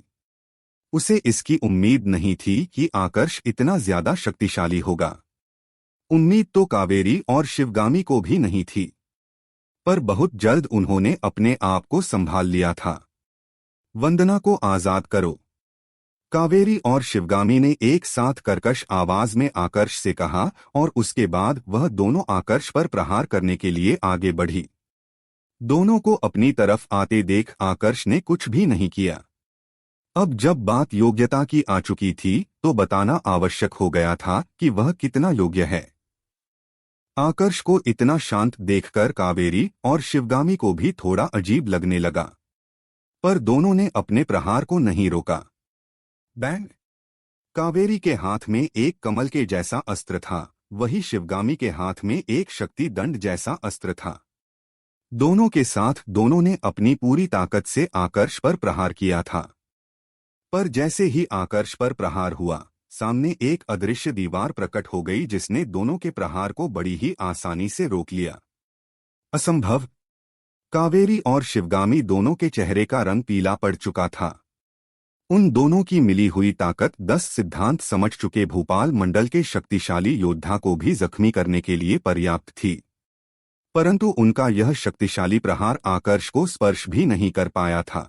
उसे इसकी उम्मीद नहीं थी कि आकर्ष इतना ज्यादा शक्तिशाली होगा। उम्मीद तो कावेरी और शिवगामी को भी नहीं थी, पर बहुत जल्द उन्होंने अपने आप को संभाल लिया था। वंदना को आजाद करो, कावेरी और शिवगामी ने एक साथ कर्कश आवाज में आकर्ष से कहा और उसके बाद वह दोनों आकर्ष पर प्रहार करने के लिए आगे बढ़ी। दोनों को अपनी तरफ आते देख आकर्ष ने कुछ भी नहीं किया। अब जब बात योग्यता की आ चुकी थी तो बताना आवश्यक हो गया था कि वह कितना योग्य है। आकर्ष को इतना शांत देखकर कावेरी और शिवगामी को भी थोड़ा अजीब लगने लगा, पर दोनों ने अपने प्रहार को नहीं रोका। बैंग! कावेरी के हाथ में एक कमल के जैसा अस्त्र था, वही शिवगामी के हाथ में एक शक्ति दंड जैसा अस्त्र था। दोनों के साथ दोनों ने अपनी पूरी ताकत से आकर्ष पर प्रहार किया था। पर जैसे ही आकर्ष पर प्रहार हुआ, सामने एक अदृश्य दीवार प्रकट हो गई जिसने दोनों के प्रहार को बड़ी ही आसानी से रोक लिया। असंभव! कावेरी और शिवगामी दोनों के चेहरे का रंग पीला पड़ चुका था। उन दोनों की मिली हुई ताकत 10 सिद्धांत समझ चुके भूपाल मंडल के शक्तिशाली योद्धा को भी जख्मी करने के लिए पर्याप्त थी, परंतु उनका यह शक्तिशाली प्रहार आकर्ष को स्पर्श भी नहीं कर पाया था।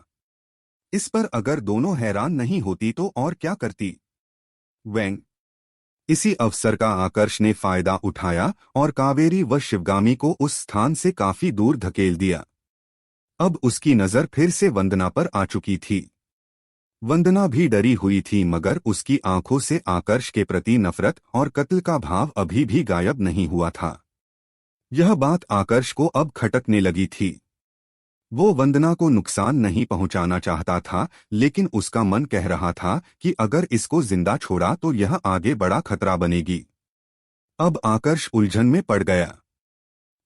इस पर अगर दोनों हैरान नहीं होती तो और क्या करती। वैंग इसी अवसर का आकर्ष ने फायदा उठाया और कावेरी व शिवगामी को उस स्थान से काफी दूर धकेल दिया। अब उसकी नजर फिर से वंदना पर आ चुकी थी। वंदना भी डरी हुई थी, मगर उसकी आंखों से आकर्ष के प्रति नफरत और कत्ल का भाव अभी भी गायब नहीं हुआ था। यह बात आकर्ष को अब खटकने लगी थी। वो वंदना को नुकसान नहीं पहुंचाना चाहता था, लेकिन उसका मन कह रहा था कि अगर इसको जिंदा छोड़ा तो यह आगे बड़ा खतरा बनेगी। अब आकर्ष उलझन में पड़ गया।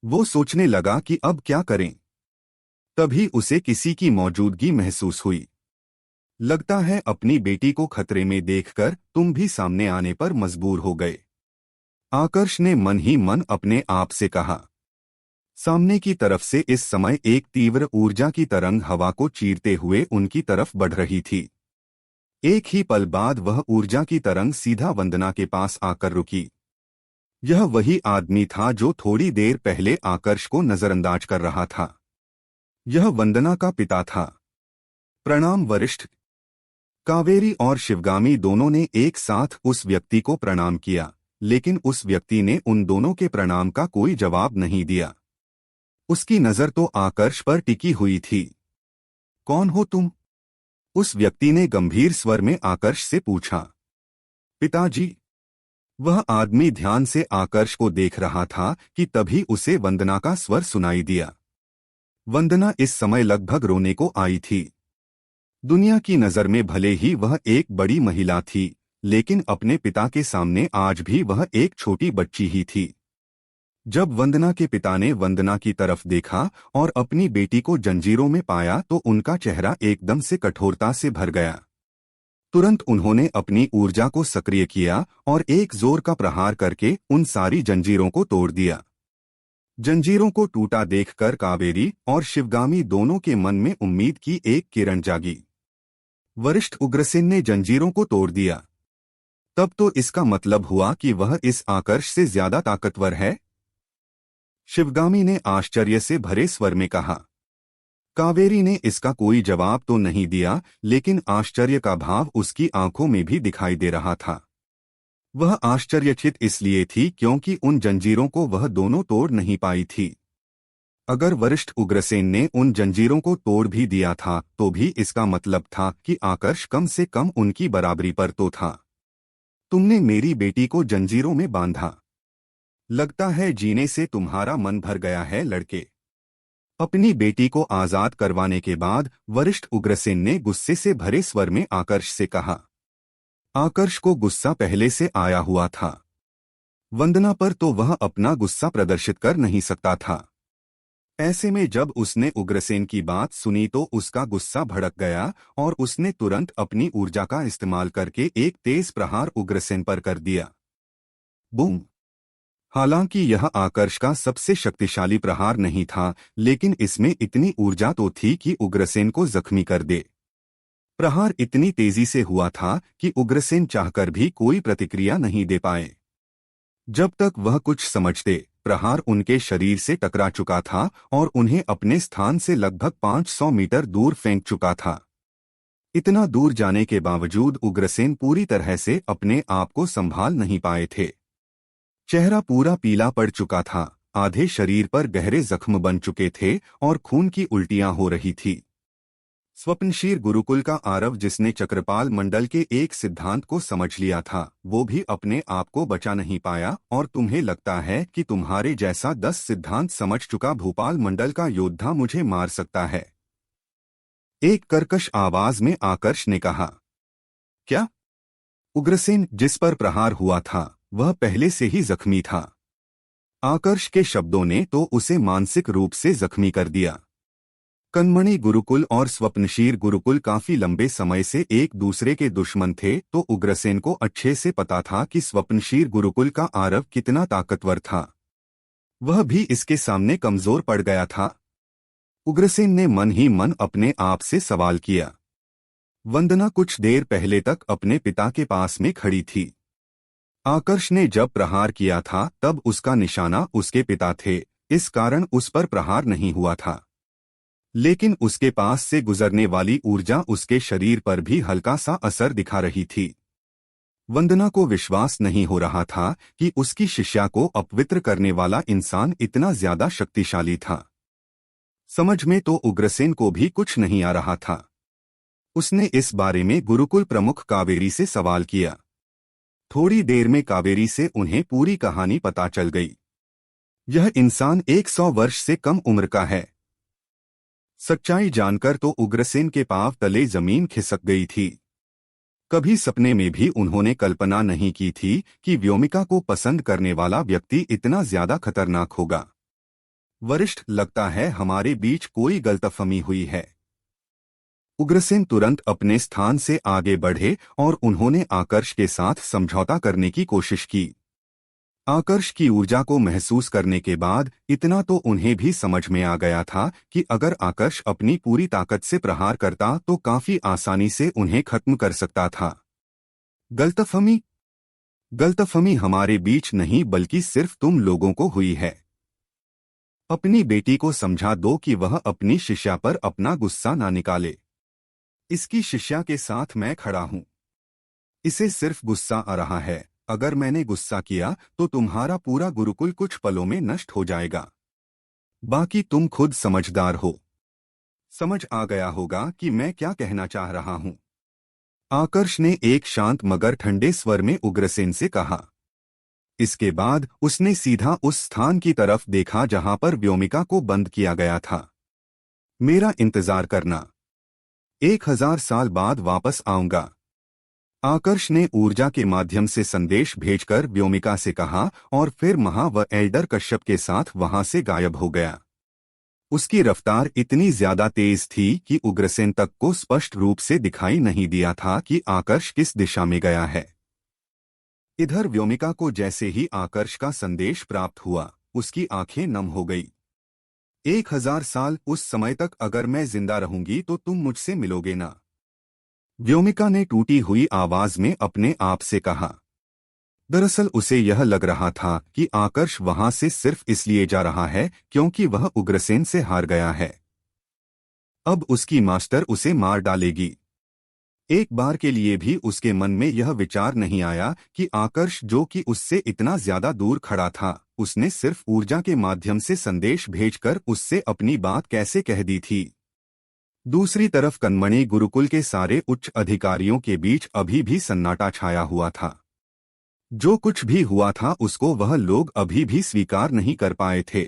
वो सोचने लगा कि अब क्या करें। तभी उसे किसी की मौजूदगी महसूस हुई। लगता है अपनी बेटी को खतरे में देखकर तुम भी सामने आने पर मजबूर हो गए, आकर्ष ने मन ही मन अपने आप से कहा। सामने की तरफ से इस समय एक तीव्र ऊर्जा की तरंग हवा को चीरते हुए उनकी तरफ बढ़ रही थी। एक ही पल बाद वह ऊर्जा की तरंग सीधा वंदना के पास आकर रुकी। यह वही आदमी था जो थोड़ी देर पहले आकर्ष को नजरअंदाज कर रहा था। यह वंदना का पिता था। प्रणाम वरिष्ठ। कावेरी और शिवगामी दोनों ने एक साथ उस व्यक्ति को प्रणाम किया, लेकिन उस व्यक्ति ने उन दोनों के प्रणाम का कोई जवाब नहीं दिया। उसकी नजर तो आकर्ष पर टिकी हुई थी। कौन हो तुम? उस व्यक्ति ने गंभीर स्वर में आकर्ष से पूछा। पिताजी। वह आदमी ध्यान से आकर्ष को देख रहा था कि तभी उसे वंदना का स्वर सुनाई दिया। वंदना इस समय लगभग रोने को आई थी। दुनिया की नजर में भले ही वह एक बड़ी महिला थी, लेकिन अपने पिता के सामने आज भी वह एक छोटी बच्ची ही थी। जब वंदना के पिता ने वंदना की तरफ देखा और अपनी बेटी को जंजीरों में पाया तो उनका चेहरा एकदम से कठोरता से भर गया। तुरंत उन्होंने अपनी ऊर्जा को सक्रिय किया और एक जोर का प्रहार करके उन सारी जंजीरों को तोड़ दिया। जंजीरों को टूटा देखकर कावेरी और शिवगामी दोनों के मन में उम्मीद की एक किरण जागी। वरिष्ठ उग्रसेन ने जंजीरों को तोड़ दिया। तब तो इसका मतलब हुआ कि वह इस आकर्ष से ज्यादा ताकतवर है। शिवगामी ने आश्चर्य से भरे स्वर में कहा। कावेरी ने इसका कोई जवाब तो नहीं दिया, लेकिन आश्चर्य का भाव उसकी आंखों में भी दिखाई दे रहा था। वह आश्चर्यचकित इसलिए थी क्योंकि उन जंजीरों को वह दोनों तोड़ नहीं पाई थी। अगर वरिष्ठ उग्रसेन ने उन जंजीरों को तोड़ भी दिया था तो भी इसका मतलब था कि आकर्ष कम से कम उनकी बराबरी पर तो था। तुमने मेरी बेटी को जंजीरों में बांधा। लगता है जीने से तुम्हारा मन भर गया है लड़के। अपनी बेटी को आजाद करवाने के बाद वरिष्ठ उग्रसेन ने गुस्से से भरे स्वर में आकर्ष से कहा। आकर्ष को गुस्सा पहले से आया हुआ था। वंदना पर तो वह अपना गुस्सा प्रदर्शित कर नहीं सकता था। ऐसे में जब उसने उग्रसेन की बात सुनी तो उसका गुस्सा भड़क गया और उसने तुरंत अपनी ऊर्जा का इस्तेमाल करके एक तेज प्रहार उग्रसेन पर कर दिया। बूम! हालांकि यह आकर्ष का सबसे शक्तिशाली प्रहार नहीं था, लेकिन इसमें इतनी ऊर्जा तो थी कि उग्रसेन को जख्मी कर दे। प्रहार इतनी तेजी से हुआ था कि उग्रसेन चाहकर भी कोई प्रतिक्रिया नहीं दे पाए। जब तक वह कुछ समझते, प्रहार उनके शरीर से टकरा चुका था और उन्हें अपने स्थान से लगभग 500 मीटर दूर फेंक चुका था। इतना दूर जाने के बावजूद उग्रसेन पूरी तरह से अपने आप को संभाल नहीं पाए थे। चेहरा पूरा पीला पड़ चुका था, आधे शरीर पर गहरे जख्म बन चुके थे और खून की उल्टियां हो रही थी। स्वप्नशीर गुरुकुल का आरव, जिसने चक्रपाल मंडल के एक सिद्धांत को समझ लिया था, वो भी अपने आप को बचा नहीं पाया और तुम्हें लगता है कि तुम्हारे जैसा 10 सिद्धांत समझ चुका भोपाल मंडल का योद्धा मुझे मार सकता है? एक कर्कश आवाज में आकर्ष ने कहा। क्या? उग्रसेन, जिस पर प्रहार हुआ था, वह पहले से ही जख्मी था। आकर्ष के शब्दों ने तो उसे मानसिक रूप से जख्मी कर दिया। कनमणि गुरुकुल और स्वप्नशीर गुरुकुल काफी लंबे समय से एक दूसरे के दुश्मन थे, तो उग्रसेन को अच्छे से पता था कि स्वप्नशीर गुरुकुल का आरव कितना ताकतवर था। वह भी इसके सामने कमजोर पड़ गया था। उग्रसेन ने मन ही मन अपने आप से सवाल किया। वंदना कुछ देर पहले तक अपने पिता के पास में खड़ी थी। आकर्ष ने जब प्रहार किया था तब उसका निशाना उसके पिता थे, इस कारण उस पर प्रहार नहीं हुआ था। लेकिन उसके पास से गुजरने वाली ऊर्जा उसके शरीर पर भी हल्का सा असर दिखा रही थी। वंदना को विश्वास नहीं हो रहा था कि उसकी शिष्या को अपवित्र करने वाला इंसान इतना ज्यादा शक्तिशाली था। समझ में तो उग्रसेन को भी कुछ नहीं आ रहा था। उसने इस बारे में गुरुकुल प्रमुख कावेरी से सवाल किया। थोड़ी देर में कावेरी से उन्हें पूरी कहानी पता चल गई। यह इंसान 100 वर्ष से कम उम्र का है। सच्चाई जानकर तो उग्रसेन के पांव तले जमीन खिसक गई थी। कभी सपने में भी उन्होंने कल्पना नहीं की थी कि व्योमिका को पसंद करने वाला व्यक्ति इतना ज्यादा खतरनाक होगा। वरिष्ठ, लगता है हमारे बीच कोई गलतफहमी हुई है। उग्रसेन तुरंत अपने स्थान से आगे बढ़े और उन्होंने आकर्ष के साथ समझौता करने की कोशिश की। आकर्ष की ऊर्जा को महसूस करने के बाद इतना तो उन्हें भी समझ में आ गया था कि अगर आकर्ष अपनी पूरी ताकत से प्रहार करता तो काफी आसानी से उन्हें खत्म कर सकता था। गलतफहमी गलतफहमी हमारे बीच नहीं बल्कि सिर्फ तुम लोगों को हुई है। अपनी बेटी को समझा दो कि वह अपनी शिष्या पर अपना गुस्सा ना निकाले। इसकी शिष्या के साथ मैं खड़ा हूं। इसे सिर्फ गुस्सा आ रहा है। अगर मैंने गुस्सा किया तो तुम्हारा पूरा गुरुकुल कुछ पलों में नष्ट हो जाएगा। बाकी तुम खुद समझदार हो। समझ आ गया होगा कि मैं क्या कहना चाह रहा हूं। आकर्ष ने एक शांत मगर ठंडे स्वर में उग्रसेन से कहा। इसके बाद उसने सीधा उस स्थान की तरफ देखा जहां पर व्योमिका को बंद किया गया था। मेरा इंतजार करना। 1000 साल बाद वापस आऊंगा। आकर्ष ने ऊर्जा के माध्यम से संदेश भेजकर व्योमिका से कहा और फिर महा व एल्डर कश्यप के साथ वहां से गायब हो गया। उसकी रफ्तार इतनी ज्यादा तेज थी कि उग्रसेन तक को स्पष्ट रूप से दिखाई नहीं दिया था कि आकर्ष किस दिशा में गया है। इधर व्योमिका को जैसे ही आकर्ष का संदेश प्राप्त हुआ, उसकी आंखें नम हो गई। 1000 साल, उस समय तक अगर मैं जिंदा रहूंगी तो तुम मुझसे मिलोगे ना? व्योमिका ने टूटी हुई आवाज में अपने आप से कहा। दरअसल उसे यह लग रहा था कि आकर्ष वहां से सिर्फ इसलिए जा रहा है क्योंकि वह उग्रसेन से हार गया है। अब उसकी मास्टर उसे मार डालेगी। एक बार के लिए भी उसके मन में यह विचार नहीं आया कि आकर्ष, जो कि उससे इतना ज्यादा दूर खड़ा था, उसने सिर्फ ऊर्जा के माध्यम से संदेश भेजकर उससे अपनी बात कैसे कह दी थी। दूसरी तरफ कनमणि गुरुकुल के सारे उच्च अधिकारियों के बीच अभी भी सन्नाटा छाया हुआ था। जो कुछ भी हुआ था उसको वह लोग अभी भी स्वीकार नहीं कर पाए थे।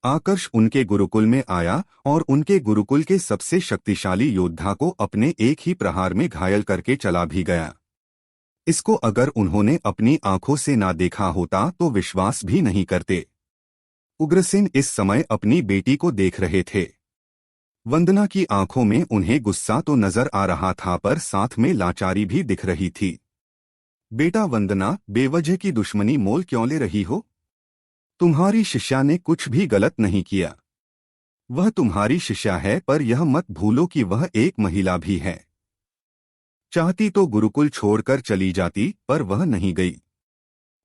आकर्ष उनके गुरुकुल में आया और उनके गुरुकुल के सबसे शक्तिशाली योद्धा को अपने एक ही प्रहार में घायल करके चला भी गया। इसको अगर उन्होंने अपनी आंखों से ना देखा होता तो विश्वास भी नहीं करते। उग्रसेन इस समय अपनी बेटी को देख रहे थे। वंदना की आंखों में उन्हें गुस्सा तो नजर आ रहा था पर साथ में लाचारी भी दिख रही थी। बेटा वंदना, बेवजह की दुश्मनी मोल क्यों ले रही हो? तुम्हारी शिष्या ने कुछ भी गलत नहीं किया। वह तुम्हारी शिष्या है, पर यह मत भूलो कि वह एक महिला भी है। चाहती तो गुरुकुल छोड़कर चली जाती, पर वह नहीं गई।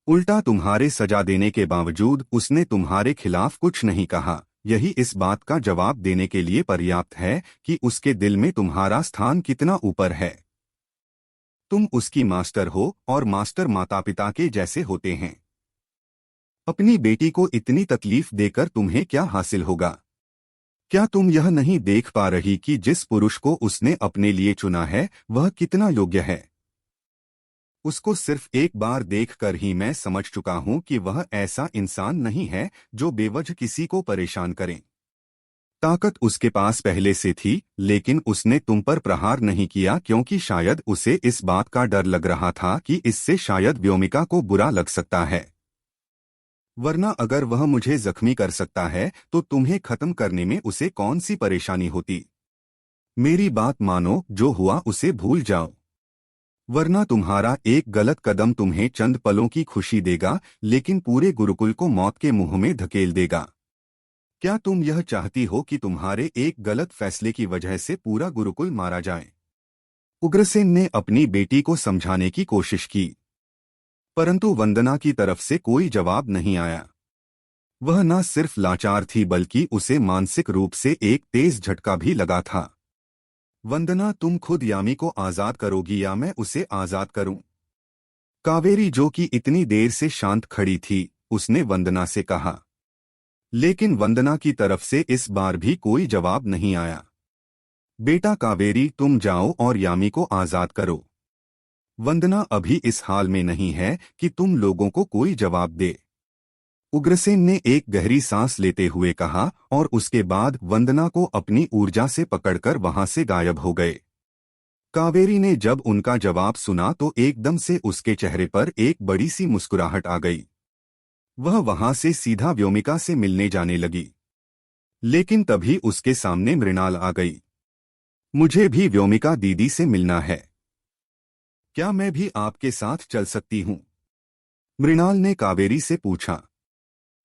उल्टा तुम्हारे सजा देने के बावजूद उसने तुम्हारे खिलाफ कुछ नहीं कहा। यही इस बात का जवाब देने के लिए पर्याप्त है कि उसके दिल में तुम्हारा स्थान कितना ऊपर है। तुम उसकी मास्टर हो और मास्टर माता पिता के जैसे होते हैं। अपनी बेटी को इतनी तकलीफ देकर तुम्हें क्या हासिल होगा? क्या तुम यह नहीं देख पा रही कि जिस पुरुष को उसने अपने लिए चुना है वह कितना योग्य है? उसको सिर्फ एक बार देखकर ही मैं समझ चुका हूं कि वह ऐसा इंसान नहीं है जो बेवजह किसी को परेशान करे। ताकत उसके पास पहले से थी, लेकिन उसने तुम पर प्रहार नहीं किया क्योंकि शायद उसे इस बात का डर लग रहा था कि इससे शायद व्योमिका को बुरा लग सकता है। वरना अगर वह मुझे जख्मी कर सकता है तो तुम्हें खत्म करने में उसे कौन सी परेशानी होती? मेरी बात मानो, जो हुआ उसे भूल जाओ। वरना तुम्हारा एक गलत कदम तुम्हें चंद पलों की खुशी देगा, लेकिन पूरे गुरुकुल को मौत के मुंह में धकेल देगा। क्या तुम यह चाहती हो कि तुम्हारे एक गलत फैसले की वजह से पूरा गुरुकुल मारा जाए? उग्रसेन ने अपनी बेटी को समझाने की कोशिश की, परंतु वंदना की तरफ से कोई जवाब नहीं आया। वह न सिर्फ लाचार थी बल्कि उसे मानसिक रूप से एक तेज झटका भी लगा था। वंदना, तुम खुद यामी को आजाद करोगी या मैं उसे आजाद करूं? कावेरी, जो कि इतनी देर से शांत खड़ी थी, उसने वंदना से कहा। लेकिन वंदना की तरफ से इस बार भी कोई जवाब नहीं आया। बेटा कावेरी, तुम जाओ और यामी को आजाद करो। वंदना अभी इस हाल में नहीं है कि तुम लोगों को कोई जवाब दे। उग्रसेन ने एक गहरी सांस लेते हुए कहा और उसके बाद वंदना को अपनी ऊर्जा से पकड़कर वहां से गायब हो गए। कावेरी ने जब उनका जवाब सुना तो एकदम से उसके चेहरे पर एक बड़ी सी मुस्कुराहट आ गई। वह वहां से सीधा व्योमिका से मिलने जाने लगी। लेकिन तभी उसके सामने मृणाल आ गई। मुझे भी व्योमिका दीदी से मिलना है। क्या मैं भी आपके साथ चल सकती हूँ? मृणाल ने कावेरी से पूछा।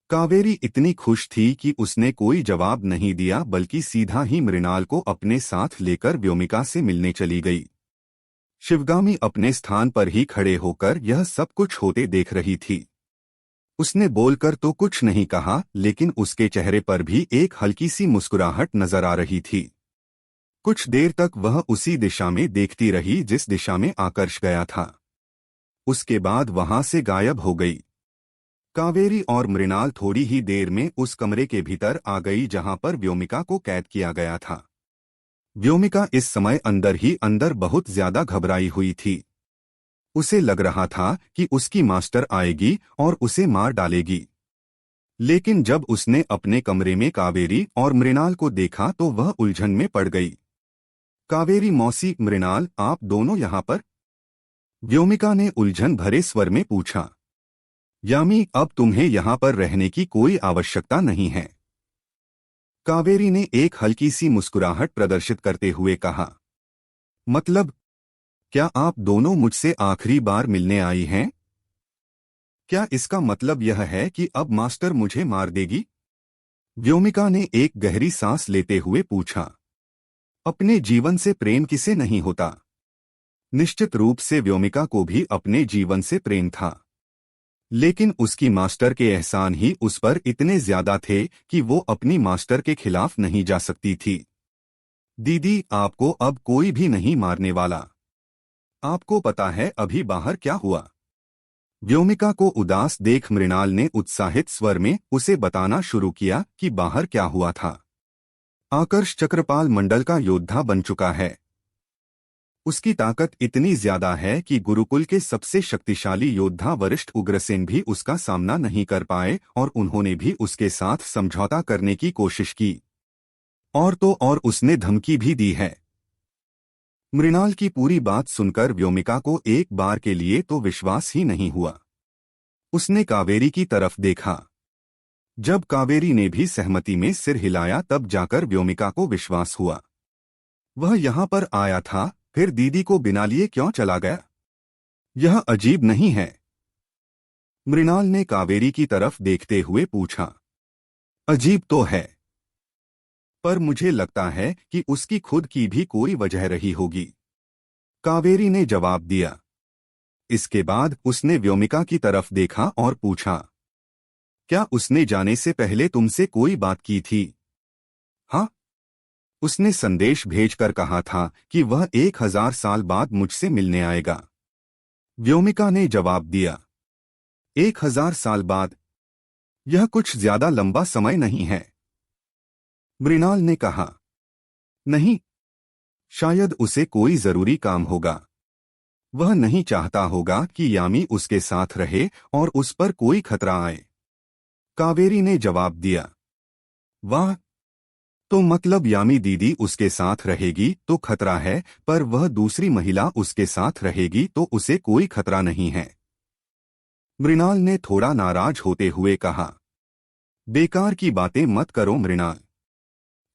कावेरी इतनी खुश थी कि उसने कोई जवाब नहीं दिया बल्कि सीधा ही मृणाल को अपने साथ लेकर व्योमिका से मिलने चली गई। शिवगामी अपने स्थान पर ही खड़े होकर यह सब कुछ होते देख रही थी। उसने बोलकर तो कुछ नहीं कहा, लेकिन उसके चेहरे पर भी एक हल्की सी मुस्कुराहट नजर आ रही थी। कुछ देर तक वह उसी दिशा में देखती रही जिस दिशा में आकर्ष गया था। उसके बाद वहां से गायब हो गई। कावेरी और मृणाल थोड़ी ही देर में उस कमरे के भीतर आ गई जहां पर व्योमिका को कैद किया गया था। व्योमिका इस समय अंदर ही अंदर बहुत ज्यादा घबराई हुई थी। उसे लग रहा था कि उसकी मास्टर आएगी और उसे मार डालेगी। लेकिन जब उसने अपने कमरे में कावेरी और मृणाल को देखा तो वह उलझन में पड़ गई। कावेरी मौसी, मृणाल, आप दोनों यहाँ पर? व्योमिका ने उलझन भरे स्वर में पूछा। यामी, अब तुम्हें यहाँ पर रहने की कोई आवश्यकता नहीं है। कावेरी ने एक हल्की सी मुस्कुराहट प्रदर्शित करते हुए कहा। मतलब, क्या आप दोनों मुझसे आखिरी बार मिलने आई हैं? क्या इसका मतलब यह है कि अब मास्टर मुझे मार देगी? व्योमिका ने एक गहरी सांस लेते हुए पूछा। अपने जीवन से प्रेम किसे नहीं होता? निश्चित रूप से व्योमिका को भी अपने जीवन से प्रेम था, लेकिन उसकी मास्टर के एहसान ही उस पर इतने ज्यादा थे कि वो अपनी मास्टर के खिलाफ नहीं जा सकती थी। दीदी, आपको अब कोई भी नहीं मारने वाला। आपको पता है अभी बाहर क्या हुआ? व्योमिका को उदास देख मृणाल ने उत्साहित स्वर में उसे बताना शुरू किया कि बाहर क्या हुआ था। आकर्ष चक्रपाल मंडल का योद्धा बन चुका है। उसकी ताकत इतनी ज्यादा है कि गुरुकुल के सबसे शक्तिशाली योद्धा वरिष्ठ उग्रसेन भी उसका सामना नहीं कर पाए और उन्होंने भी उसके साथ समझौता करने की कोशिश की। और तो और उसने धमकी भी दी है। मृणाल की पूरी बात सुनकर व्योमिका को एक बार के लिए तो विश्वास ही नहीं हुआ। उसने कावेरी की तरफ देखा। जब कावेरी ने भी सहमति में सिर हिलाया तब जाकर व्योमिका को विश्वास हुआ। वह यहाँ पर आया था, फिर दीदी को बिना लिए क्यों चला गया? यह अजीब नहीं है? मृणाल ने कावेरी की तरफ देखते हुए पूछा। अजीब तो है, पर मुझे लगता है कि उसकी खुद की भी कोई वजह रही होगी, कावेरी ने जवाब दिया। इसके बाद उसने व्योमिका की तरफ देखा और पूछा, क्या उसने जाने से पहले तुमसे कोई बात की थी? हाँ, उसने संदेश भेजकर कहा था कि वह 1000 साल बाद मुझसे मिलने आएगा, व्योमिका ने जवाब दिया। 1000 साल बाद? यह कुछ ज्यादा लंबा समय नहीं है, मृणाल ने कहा। नहीं, शायद उसे कोई जरूरी काम होगा। वह नहीं चाहता होगा कि यामी उसके साथ रहे और उस पर कोई खतरा आए, कावेरी ने जवाब दिया। वाह, तो मतलब यामी दीदी उसके साथ रहेगी तो खतरा है, पर वह दूसरी महिला उसके साथ रहेगी तो उसे कोई खतरा नहीं है, मृणाल ने थोड़ा नाराज होते हुए कहा। बेकार की बातें मत करो मृणाल।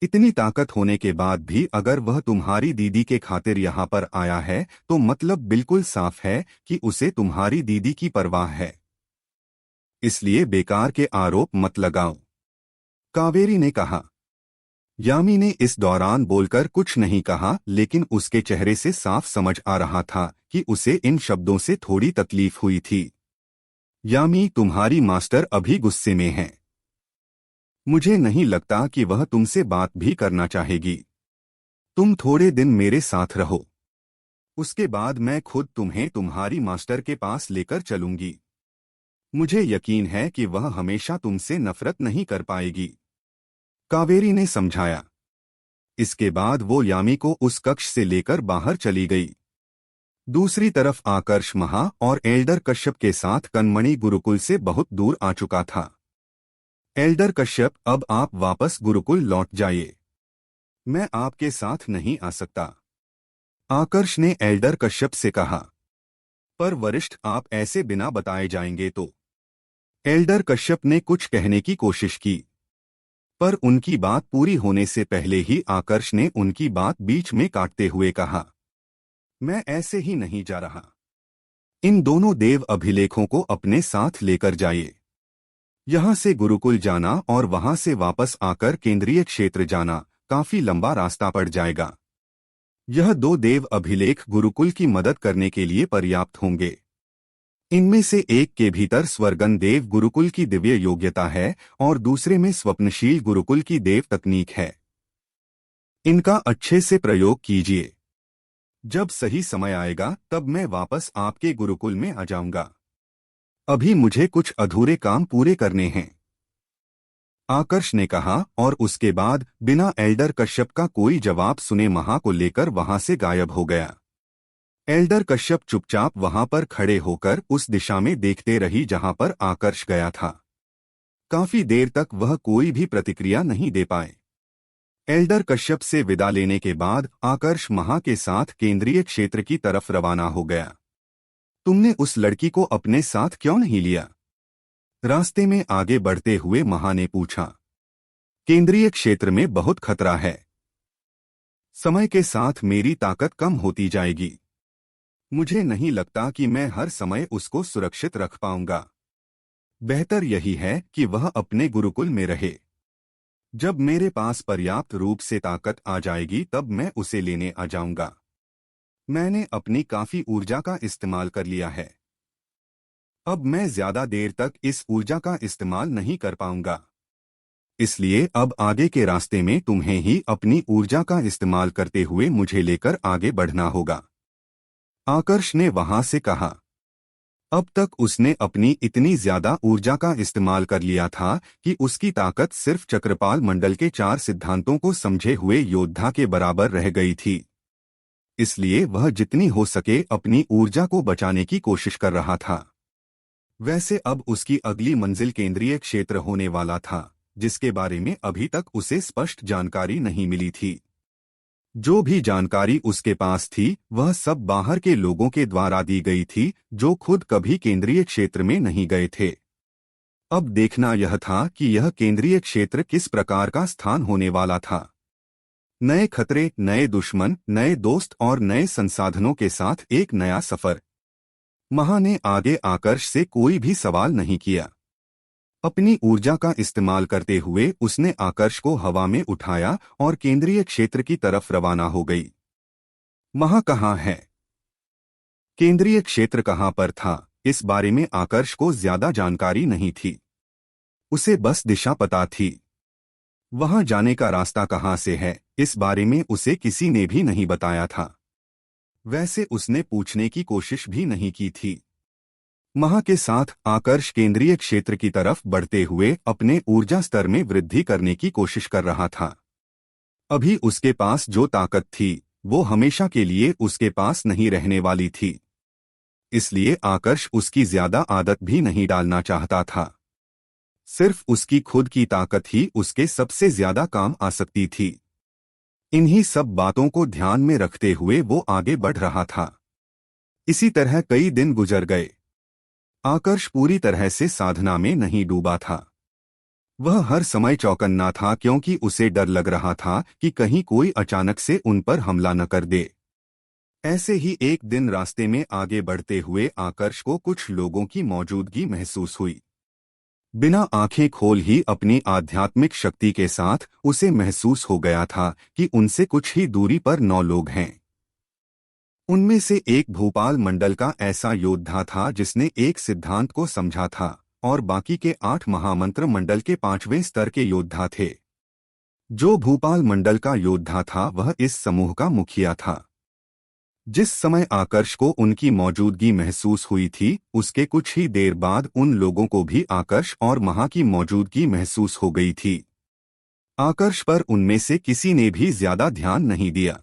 इतनी ताकत होने के बाद भी अगर वह तुम्हारी दीदी के खातिर यहाँ पर आया है तो मतलब बिल्कुल साफ है कि उसे तुम्हारी दीदी की परवाह है। इसलिए बेकार के आरोप मत लगाओ, कावेरी ने कहा। यामी ने इस दौरान बोलकर कुछ नहीं कहा, लेकिन उसके चेहरे से साफ समझ आ रहा था कि उसे इन शब्दों से थोड़ी तकलीफ हुई थी। यामी, तुम्हारी मास्टर अभी गुस्से में है। मुझे नहीं लगता कि वह तुमसे बात भी करना चाहेगी। तुम थोड़े दिन मेरे साथ रहो, उसके बाद मैं खुद तुम्हें तुम्हारी मास्टर के पास लेकर चलूंगी। मुझे यकीन है कि वह हमेशा तुमसे नफरत नहीं कर पाएगी, कावेरी ने समझाया। इसके बाद वो यामी को उस कक्ष से लेकर बाहर चली गई। दूसरी तरफ आकर्ष महा और एल्डर कश्यप के साथ कनमणि गुरुकुल से बहुत दूर आ चुका था। एल्डर कश्यप, अब आप वापस गुरुकुल लौट जाइए, मैं आपके साथ नहीं आ सकता, आकर्ष ने एल्डर कश्यप से कहा। पर वरिष्ठ, आप ऐसे बिना बताए जाएंगे तो? एल्डर कश्यप ने कुछ कहने की कोशिश की, पर उनकी बात पूरी होने से पहले ही आकर्ष ने उनकी बात बीच में काटते हुए कहा, मैं ऐसे ही नहीं जा रहा। इन दोनों देव अभिलेखों को अपने साथ लेकर जाइए। यहां से गुरुकुल जाना और वहां से वापस आकर केंद्रीय क्षेत्र जाना काफी लंबा रास्ता पड़ जाएगा। यह दो देव अभिलेख गुरुकुल की मदद करने के लिए पर्याप्त होंगे। इनमें से एक के भीतर स्वर्गन देव गुरुकुल की दिव्य योग्यता है और दूसरे में स्वप्नशील गुरुकुल की देव तकनीक है। इनका अच्छे से प्रयोग कीजिए। जब सही समय आएगा तब मैं वापस आपके गुरुकुल में आ जाऊंगा। अभी मुझे कुछ अधूरे काम पूरे करने हैं, आकर्ष ने कहा और उसके बाद बिना एल्डर कश्यप का कोई जवाब सुने महा को लेकर वहां से गायब हो गया। एल्डर कश्यप चुपचाप वहां पर खड़े होकर उस दिशा में देखते रही जहां पर आकर्ष गया था। काफी देर तक वह कोई भी प्रतिक्रिया नहीं दे पाए। एल्डर कश्यप से विदा लेने के बाद आकर्ष महा के साथ केंद्रीय क्षेत्र की तरफ रवाना हो गया। तुमने उस लड़की को अपने साथ क्यों नहीं लिया? रास्ते में आगे बढ़ते हुए महा ने पूछा। केंद्रीय क्षेत्र में बहुत खतरा है, समय के साथ मेरी ताकत कम होती जाएगी। मुझे नहीं लगता कि मैं हर समय उसको सुरक्षित रख पाऊंगा। बेहतर यही है कि वह अपने गुरुकुल में रहे। जब मेरे पास पर्याप्त रूप से ताकत आ जाएगी तब मैं उसे लेने आ जाऊंगा। मैंने अपनी काफी ऊर्जा का इस्तेमाल कर लिया है, अब मैं ज्यादा देर तक इस ऊर्जा का इस्तेमाल नहीं कर पाऊंगा। इसलिए अब आगे के रास्ते में तुम्हें ही अपनी ऊर्जा का इस्तेमाल करते हुए मुझे लेकर आगे बढ़ना होगा, आकर्ष ने वहां से कहा। अब तक उसने अपनी इतनी ज्यादा ऊर्जा का इस्तेमाल कर लिया था कि उसकी ताकत सिर्फ चक्रपाल मंडल के 4 सिद्धांतों को समझे हुए योद्धा के बराबर रह गई थी। इसलिए वह जितनी हो सके अपनी ऊर्जा को बचाने की कोशिश कर रहा था। वैसे अब उसकी अगली मंजिल केंद्रीय क्षेत्र होने वाला था, जिसके बारे में अभी तक उसे स्पष्ट जानकारी नहीं मिली थी। जो भी जानकारी उसके पास थी वह सब बाहर के लोगों के द्वारा दी गई थी, जो खुद कभी केंद्रीय क्षेत्र में नहीं गए थे। अब देखना यह था कि यह केंद्रीय क्षेत्र किस प्रकार का स्थान होने वाला था। नए खतरे, नए दुश्मन, नए दोस्त और नए संसाधनों के साथ एक नया सफर। महा ने आगे आकर्ष से कोई भी सवाल नहीं किया। अपनी ऊर्जा का इस्तेमाल करते हुए उसने आकर्ष को हवा में उठाया और केंद्रीय क्षेत्र की तरफ रवाना हो गई। महा कहाँ है? केंद्रीय क्षेत्र कहाँ पर था, इस बारे में आकर्ष को ज्यादा जानकारी नहीं थी। उसे बस दिशा पता थी। वहां जाने का रास्ता कहाँ से है, इस बारे में उसे किसी ने भी नहीं बताया था। वैसे उसने पूछने की कोशिश भी नहीं की थी। महा के साथ आकर्ष केंद्रीय क्षेत्र की तरफ बढ़ते हुए अपने ऊर्जा स्तर में वृद्धि करने की कोशिश कर रहा था। अभी उसके पास जो ताकत थी वो हमेशा के लिए उसके पास नहीं रहने वाली थी। इसलिए आकर्ष उसकी ज्यादा आदत भी नहीं डालना चाहता था। सिर्फ उसकी खुद की ताकत ही उसके सबसे ज्यादा काम आ सकती थी। इन्हीं सब बातों को ध्यान में रखते हुए वो आगे बढ़ रहा था। इसी तरह कई दिन गुजर गए। आकर्ष पूरी तरह से साधना में नहीं डूबा था। वह हर समय चौकन्ना था, क्योंकि उसे डर लग रहा था कि कहीं कोई अचानक से उन पर हमला न कर दे। ऐसे ही एक दिन रास्ते में आगे बढ़ते हुए आकर्ष को कुछ लोगों की मौजूदगी महसूस हुई। बिना आंखें खोल ही अपनी आध्यात्मिक शक्ति के साथ उसे महसूस हो गया था कि उनसे कुछ ही दूरी पर 9 लोग हैं। उनमें से एक भोपाल मंडल का ऐसा योद्धा था जिसने एक सिद्धांत को समझा था और बाकी के 8 महामंत्र मंडल के 5वें स्तर के योद्धा थे। जो भूपाल मंडल का योद्धा था वह इस समूह का मुखिया था। जिस समय आकर्ष को उनकी मौजूदगी महसूस हुई थी, उसके कुछ ही देर बाद उन लोगों को भी आकर्ष और महा की मौजूदगी महसूस हो गई थी। आकर्ष पर उनमें से किसी ने भी ज्यादा ध्यान नहीं दिया।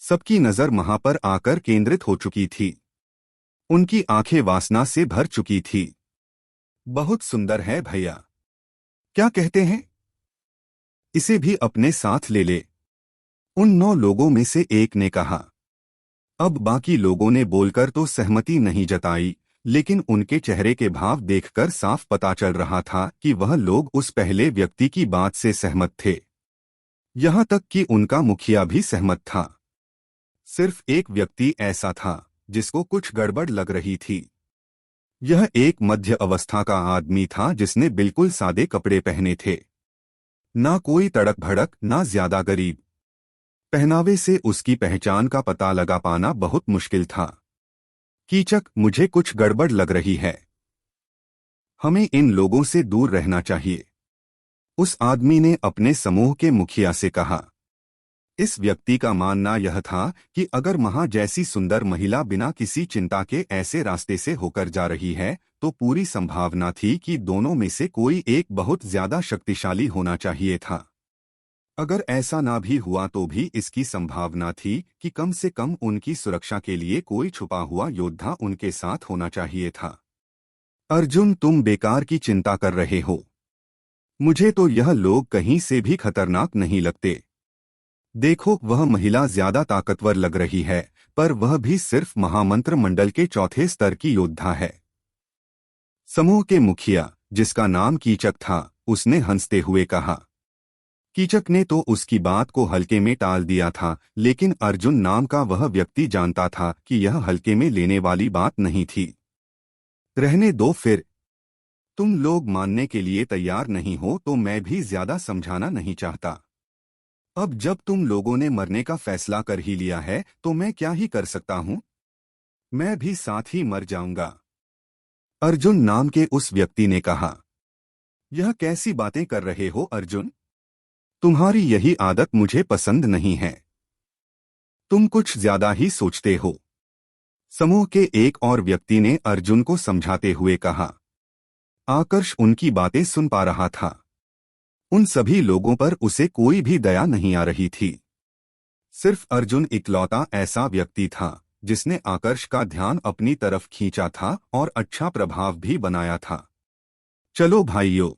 सबकी नजर महा पर आकर केंद्रित हो चुकी थी। उनकी आंखें वासना से भर चुकी थी। बहुत सुंदर है भैया, क्या कहते हैं? इसे भी अपने साथ ले ले, उन 9 लोगों में से एक ने कहा। अब बाकी लोगों ने बोलकर तो सहमति नहीं जताई, लेकिन उनके चेहरे के भाव देखकर साफ पता चल रहा था कि वह लोग उस पहले व्यक्ति की बात से सहमत थे। यहां तक कि उनका मुखिया भी सहमत था। सिर्फ एक व्यक्ति ऐसा था जिसको कुछ गड़बड़ लग रही थी। यह एक मध्य अवस्था का आदमी था जिसने बिल्कुल सादे कपड़े पहने थे। ना कोई तड़क भड़क, ना ज्यादा गरीब। पहनावे से उसकी पहचान का पता लगा पाना बहुत मुश्किल था। कीचक, मुझे कुछ गड़बड़ लग रही है। हमें इन लोगों से दूर रहना चाहिए, उस आदमी ने अपने समूह के मुखिया से कहा। इस व्यक्ति का मानना यह था कि अगर महा जैसी सुंदर महिला बिना किसी चिंता के ऐसे रास्ते से होकर जा रही है, तो पूरी संभावना थी कि दोनों में से कोई एक बहुत ज्यादा शक्तिशाली होना चाहिए था। अगर ऐसा ना भी हुआ तो भी इसकी संभावना थी कि कम से कम उनकी सुरक्षा के लिए कोई छुपा हुआ योद्धा उनके साथ होना चाहिए था। अर्जुन, तुम बेकार की चिंता कर रहे हो। मुझे तो यह लोग कहीं से भी खतरनाक नहीं लगते। देखो, वह महिला ज्यादा ताकतवर लग रही है, पर वह भी सिर्फ महामंत्र मंडल के 4थे स्तर की योद्धा है। समूह के मुखिया, जिसका नाम कीचक था, उसने हंसते हुए कहा। कीचक ने तो उसकी बात को हल्के में टाल दिया था, लेकिन अर्जुन नाम का वह व्यक्ति जानता था कि यह हल्के में लेने वाली बात नहीं थी। रहने दो फिर, तुम लोग मानने के लिए तैयार नहीं हो तो मैं भी ज्यादा समझाना नहीं चाहता। अब जब तुम लोगों ने मरने का फैसला कर ही लिया है तो मैं क्या ही कर सकता हूं? मैं भी साथ ही मर जाऊंगा, अर्जुन नाम के उस व्यक्ति ने कहा। यह कैसी बातें कर रहे हो अर्जुन? तुम्हारी यही आदत मुझे पसंद नहीं है। तुम कुछ ज्यादा ही सोचते हो, समूह के एक और व्यक्ति ने अर्जुन को समझाते हुए कहा। आकर्ष उनकी बातें सुन पा रहा था। उन सभी लोगों पर उसे कोई भी दया नहीं आ रही थी। सिर्फ अर्जुन इकलौता ऐसा व्यक्ति था जिसने आकर्ष का ध्यान अपनी तरफ खींचा था और अच्छा प्रभाव भी बनाया था। चलो भाइयों,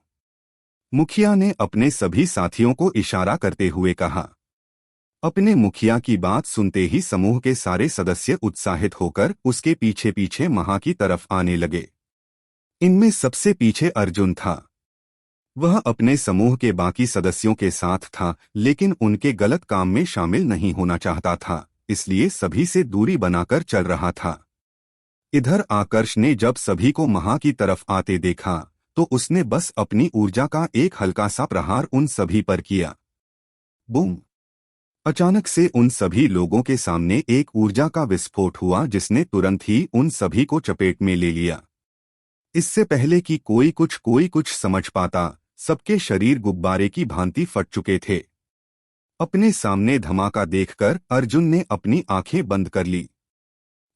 मुखिया ने अपने सभी साथियों को इशारा करते हुए कहा। अपने मुखिया की बात सुनते ही समूह के सारे सदस्य उत्साहित होकर उसके पीछे पीछे महा की तरफ आने लगे। इनमें सबसे पीछे अर्जुन था। वह अपने समूह के बाकी सदस्यों के साथ था, लेकिन उनके गलत काम में शामिल नहीं होना चाहता था, इसलिए सभी से दूरी बनाकर चल रहा था। इधर आकर्ष ने जब सभी को महा की तरफ आते देखा तो उसने बस अपनी ऊर्जा का एक हल्का सा प्रहार उन सभी पर किया। बूम! अचानक से उन सभी लोगों के सामने एक ऊर्जा का विस्फोट हुआ जिसने तुरंत ही उन सभी को चपेट में ले लिया। इससे पहले कि कोई कुछ समझ पाता, सबके शरीर गुब्बारे की भांति फट चुके थे। अपने सामने धमाका देखकर अर्जुन ने अपनी आंखें बंद कर ली।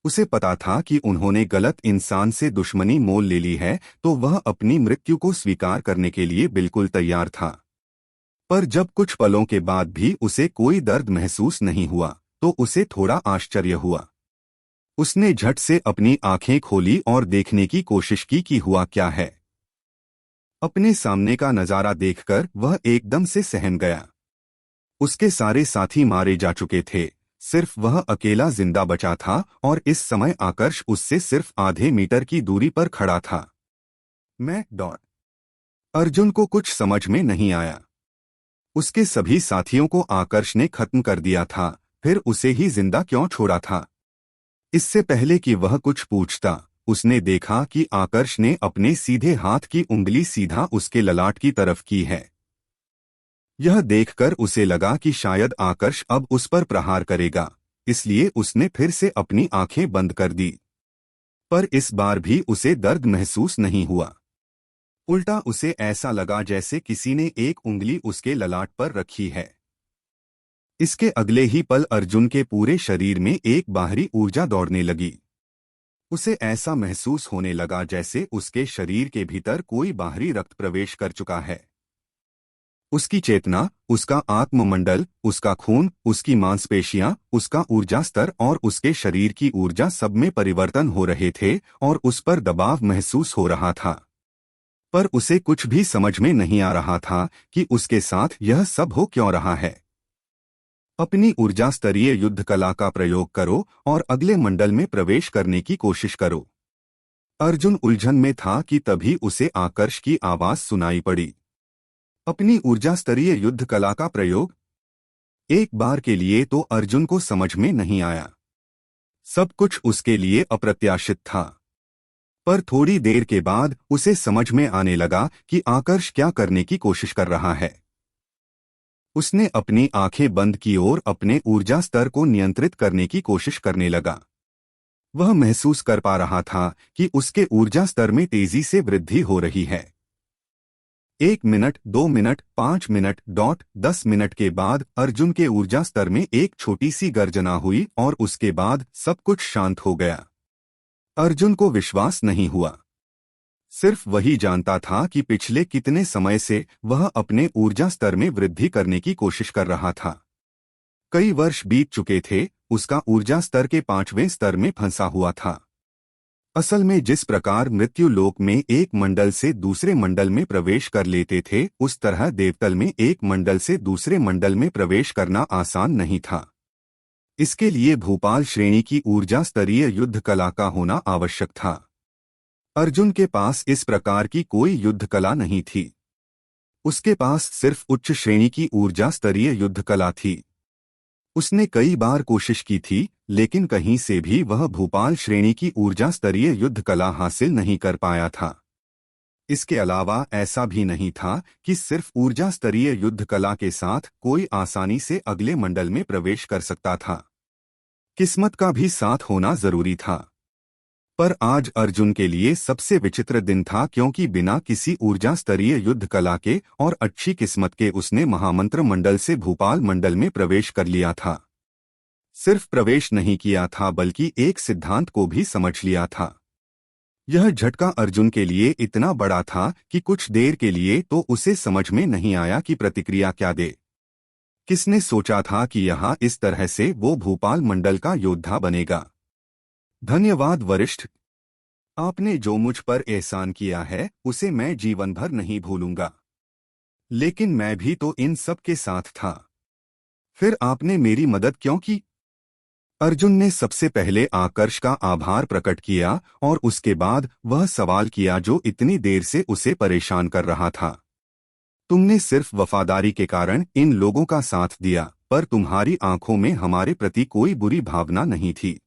उसे पता था कि उन्होंने गलत इंसान से दुश्मनी मोल ले ली है, तो वह अपनी मृत्यु को स्वीकार करने के लिए बिल्कुल तैयार था। पर जब कुछ पलों के बाद भी उसे कोई दर्द महसूस नहीं हुआ तो उसे थोड़ा आश्चर्य हुआ। उसने झट से अपनी आंखें खोली और देखने की कोशिश की कि हुआ क्या है। अपने सामने का नजारा देखकर वह एकदम से सहम गया। उसके सारे साथी मारे जा चुके थे, सिर्फ वह अकेला जिंदा बचा था और इस समय आकर्ष उससे सिर्फ आधे मीटर की दूरी पर खड़ा था। अर्जुन को कुछ समझ में नहीं आया। उसके सभी साथियों को आकर्ष ने खत्म कर दिया था, फिर उसे ही जिंदा क्यों छोड़ा था? इससे पहले कि वह कुछ पूछता, उसने देखा कि आकर्ष ने अपने सीधे हाथ की उंगली सीधा उसके ललाट की तरफ की है। यह देखकर उसे लगा कि शायद आकर्ष अब उस पर प्रहार करेगा, इसलिए उसने फिर से अपनी आंखें बंद कर दी। पर इस बार भी उसे दर्द महसूस नहीं हुआ। उल्टा उसे ऐसा लगा जैसे किसी ने एक उंगली उसके ललाट पर रखी है। इसके अगले ही पल अर्जुन के पूरे शरीर में एक बाहरी ऊर्जा दौड़ने लगी। उसे ऐसा महसूस होने लगा जैसे उसके शरीर के भीतर कोई बाहरी रक्त प्रवेश कर चुका है। उसकी चेतना, उसका आत्ममंडल, उसका खून, उसकी मांसपेशियां, उसका ऊर्जा स्तर और उसके शरीर की ऊर्जा सब में परिवर्तन हो रहे थे और उस पर दबाव महसूस हो रहा था। पर उसे कुछ भी समझ में नहीं आ रहा था कि उसके साथ यह सब हो क्यों रहा है। अपनी ऊर्जा स्तरीय युद्ध कला का प्रयोग करो और अगले मंडल में प्रवेश करने की कोशिश करो। अर्जुन उलझन में था कि तभी उसे आकर्ष की आवाज सुनाई पड़ी। अपनी ऊर्जा स्तरीय युद्ध कला का प्रयोग। एक बार के लिए तो अर्जुन को समझ में नहीं आया। सब कुछ उसके लिए अप्रत्याशित था। पर थोड़ी देर के बाद उसे समझ में आने लगा कि आकर्ष क्या करने की कोशिश कर रहा है। उसने अपनी आंखें बंद की और अपने ऊर्जा स्तर को नियंत्रित करने की कोशिश करने लगा। वह महसूस कर पा रहा था कि उसके ऊर्जा स्तर में तेजी से वृद्धि हो रही है। 1 मिनट, 2 मिनट, 5 मिनट, 10 मिनट के बाद अर्जुन के ऊर्जा स्तर में एक छोटी सी गर्जना हुई और उसके बाद सब कुछ शांत हो गया। अर्जुन को विश्वास नहीं हुआ। सिर्फ वही जानता था कि पिछले कितने समय से वह अपने ऊर्जा स्तर में वृद्धि करने की कोशिश कर रहा था। कई वर्ष बीत चुके थे, उसका ऊर्जा स्तर के 5वें स्तर में फंसा हुआ था। असल में जिस प्रकार मृत्यु लोक में एक मंडल से दूसरे मंडल में प्रवेश कर लेते थे, उस तरह देवतल में एक मंडल से दूसरे मंडल में प्रवेश करना आसान नहीं था। इसके लिए भूपाल श्रेणी की ऊर्जा स्तरीय युद्ध कला का होना आवश्यक था। अर्जुन के पास इस प्रकार की कोई युद्ध कला नहीं थी। उसके पास सिर्फ उच्च श्रेणी की ऊर्जा स्तरीय युद्ध कला थी। उसने कई बार कोशिश की थी, लेकिन कहीं से भी वह भूपाल श्रेणी की ऊर्जा स्तरीय युद्ध कला हासिल नहीं कर पाया था। इसके अलावा ऐसा भी नहीं था कि सिर्फ ऊर्जा स्तरीय युद्ध कला के साथ कोई आसानी से अगले मंडल में प्रवेश कर सकता था। किस्मत का भी साथ होना जरूरी था। पर आज अर्जुन के लिए सबसे विचित्र दिन था, क्योंकि बिना किसी ऊर्जा स्तरीय युद्ध कला के और अच्छी किस्मत के उसने महामंत्र मंडल से भूपाल मंडल में प्रवेश कर लिया था। सिर्फ प्रवेश नहीं किया था, बल्कि एक सिद्धांत को भी समझ लिया था। यह झटका अर्जुन के लिए इतना बड़ा था कि कुछ देर के लिए तो उसे समझ में नहीं आया कि प्रतिक्रिया क्या दे। किसने सोचा था कि यहाँ इस तरह से वो भूपाल मंडल का योद्धा बनेगा। धन्यवाद वरिष्ठ, आपने जो मुझ पर एहसान किया है उसे मैं जीवन भर नहीं भूलूंगा। लेकिन मैं भी तो इन सब के साथ था। फिर आपने मेरी मदद क्यों की? अर्जुन ने सबसे पहले आकर्ष का आभार प्रकट किया और उसके बाद वह सवाल किया जो इतनी देर से उसे परेशान कर रहा था। तुमने सिर्फ वफादारी के कारण इन लोगों का साथ दिया, पर तुम्हारी आंखों में हमारे प्रति कोई बुरी भावना नहीं थी।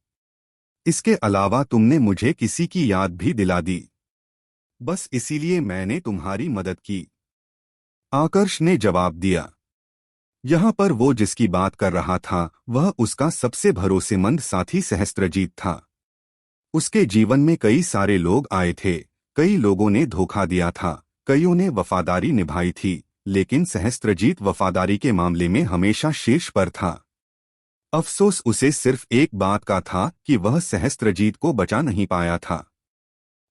इसके अलावा तुमने मुझे किसी की याद भी दिला दी। बस इसीलिए मैंने तुम्हारी मदद की, आकर्ष ने जवाब दिया। यहाँ पर वो जिसकी बात कर रहा था वह उसका सबसे भरोसेमंद साथी सहस्त्रजीत था। उसके जीवन में कई सारे लोग आए थे, कई लोगों ने धोखा दिया था, कईयों ने वफादारी निभाई थी, लेकिन सहस्त्रजीत वफादारी के मामले में हमेशा शीर्ष पर था। अफसोस उसे सिर्फ एक बात का था कि वह सहस्त्रजीत को बचा नहीं पाया था।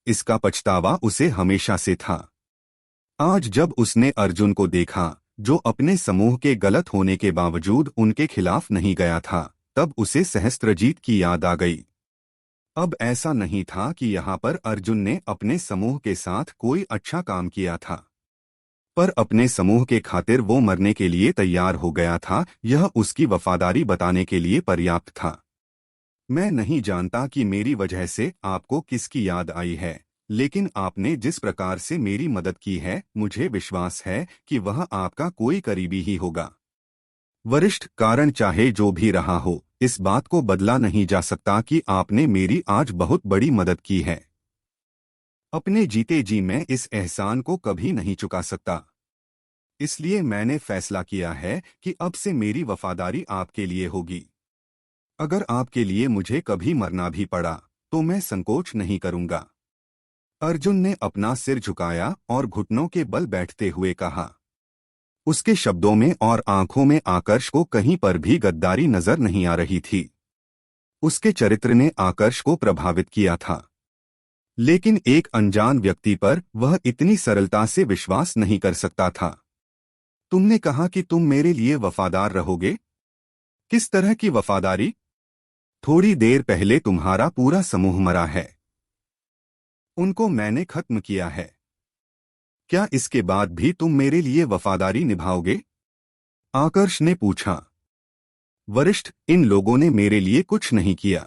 इसका पछतावा उसे हमेशा से था। आज जब उसने अर्जुन को देखा, जो अपने समूह के गलत होने के बावजूद उनके खिलाफ नहीं गया था, तब उसे सहस्त्रजीत की याद आ गई। अब ऐसा नहीं था कि यहाँ पर अर्जुन ने अपने समूह के साथ कोई अच्छा काम किया था, पर अपने समूह के खातिर वो मरने के लिए तैयार हो गया था। यह उसकी वफादारी बताने के लिए पर्याप्त था। मैं नहीं जानता कि मेरी वजह से आपको किसकी याद आई है, लेकिन आपने जिस प्रकार से मेरी मदद की है, मुझे विश्वास है कि वह आपका कोई करीबी ही होगा। वरिष्ठ, कारण चाहे जो भी रहा हो, इस बात को बदला नहीं जा सकता कि आपने मेरी आज बहुत बड़ी मदद की है। अपने जीते जी मैं इस एहसान को कभी नहीं चुका सकता। इसलिए मैंने फैसला किया है कि अब से मेरी वफादारी आपके लिए होगी। अगर आपके लिए मुझे कभी मरना भी पड़ा तो मैं संकोच नहीं करूंगा। अर्जुन ने अपना सिर झुकाया और घुटनों के बल बैठते हुए कहा। उसके शब्दों में और आंखों में आकर्ष को कहीं पर भी गद्दारी नजर नहीं आ रही थी। उसके चरित्र ने आकर्ष को प्रभावित किया था, लेकिन एक अनजान व्यक्ति पर वह इतनी सरलता से विश्वास नहीं कर सकता था। तुमने कहा कि तुम मेरे लिए वफादार रहोगे। किस तरह की वफादारी? थोड़ी देर पहले तुम्हारा पूरा समूह मरा है। उनको मैंने खत्म किया है। क्या इसके बाद भी तुम मेरे लिए वफादारी निभाओगे? आकर्ष ने पूछा। वरिष्ठ, इन लोगों ने मेरे लिए कुछ नहीं किया।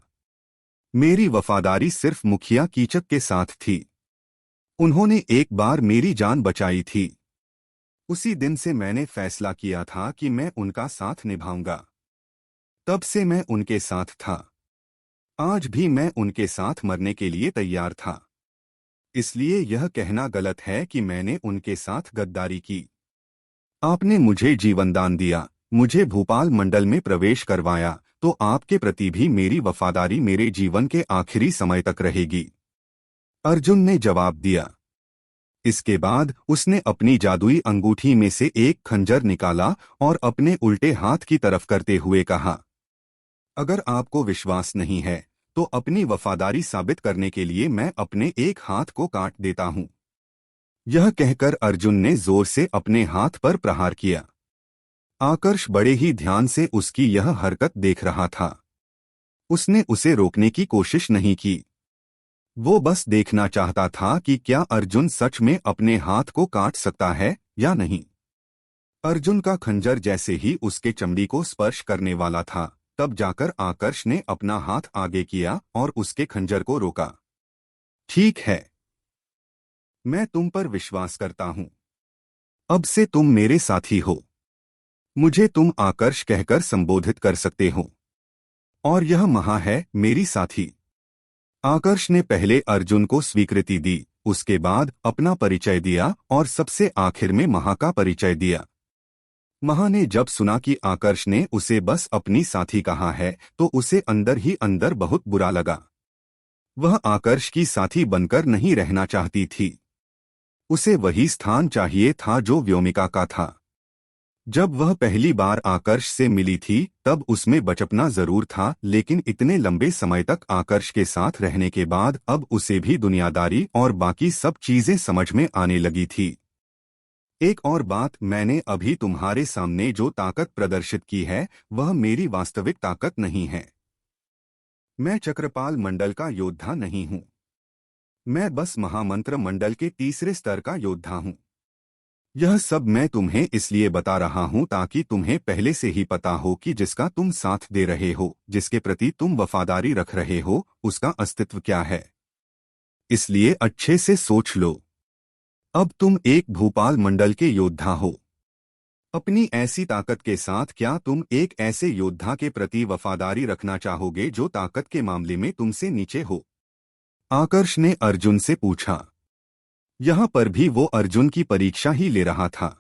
मेरी वफादारी सिर्फ मुखिया कीचक के साथ थी। उन्होंने एक बार मेरी जान बचाई थी। उसी दिन से मैंने फैसला किया था कि मैं उनका साथ निभाऊंगा। तब से मैं उनके साथ था। आज भी मैं उनके साथ मरने के लिए तैयार था। इसलिए यह कहना गलत है कि मैंने उनके साथ गद्दारी की। आपने मुझे जीवनदान दिया, मुझे भोपाल मंडल में प्रवेश करवाया, तो आपके प्रति भी मेरी वफादारी मेरे जीवन के आखिरी समय तक रहेगी। अर्जुन ने जवाब दिया। इसके बाद उसने अपनी जादुई अंगूठी में से एक खंजर निकाला और अपने उल्टे हाथ की तरफ करते हुए कहा, अगर आपको विश्वास नहीं है तो अपनी वफादारी साबित करने के लिए मैं अपने एक हाथ को काट देता हूं। यह कहकर अर्जुन ने जोर से अपने हाथ पर प्रहार किया। आकर्ष बड़े ही ध्यान से उसकी यह हरकत देख रहा था। उसने उसे रोकने की कोशिश नहीं की। वो बस देखना चाहता था कि क्या अर्जुन सच में अपने हाथ को काट सकता है या नहीं। अर्जुन का खंजर जैसे ही उसके चमड़ी को स्पर्श करने वाला था, तब जाकर आकर्ष ने अपना हाथ आगे किया और उसके खंजर को रोका। ठीक है, मैं तुम पर विश्वास करता हूं। अब से तुम मेरे साथी हो। मुझे तुम आकर्ष कहकर संबोधित कर सकते हो। और यह महा है मेरी साथी। आकर्ष ने पहले अर्जुन को स्वीकृति दी, उसके बाद अपना परिचय दिया और सबसे आखिर में महा का परिचय दिया। महा ने जब सुना कि आकर्ष ने उसे बस अपनी साथी कहा है, तो उसे अंदर ही अंदर बहुत बुरा लगा। वह आकर्ष की साथी बनकर नहीं रहना चाहती थी। उसे वही स्थान चाहिए था जो व्योमिका का था। जब वह पहली बार आकर्ष से मिली थी, तब उसमें बचपना जरूर था, लेकिन इतने लंबे समय तक आकर्ष के साथ रहने के बाद अब उसे भी दुनियादारी और बाकी सब चीजें समझ में आने लगी थी। एक और बात, मैंने अभी तुम्हारे सामने जो ताकत प्रदर्शित की है, वह मेरी वास्तविक ताकत नहीं है। मैं चक्रपाल मंडल का योद्धा नहीं हूं। मैं बस महामंत्र मंडल के तीसरे स्तर का योद्धा हूं। यह सब मैं तुम्हें इसलिए बता रहा हूं ताकि तुम्हें पहले से ही पता हो कि जिसका तुम साथ दे रहे हो, जिसके प्रति तुम वफादारी रख रहे हो, उसका अस्तित्व क्या है। इसलिए अच्छे से सोच लो। अब तुम एक भोपाल मंडल के योद्धा हो। अपनी ऐसी ताकत के साथ क्या तुम एक ऐसे योद्धा के प्रति वफादारी रखना चाहोगे जो ताकत के मामले में तुमसे नीचे हो? आकर्ष ने अर्जुन से पूछा। यहां पर भी वो अर्जुन की परीक्षा ही ले रहा था।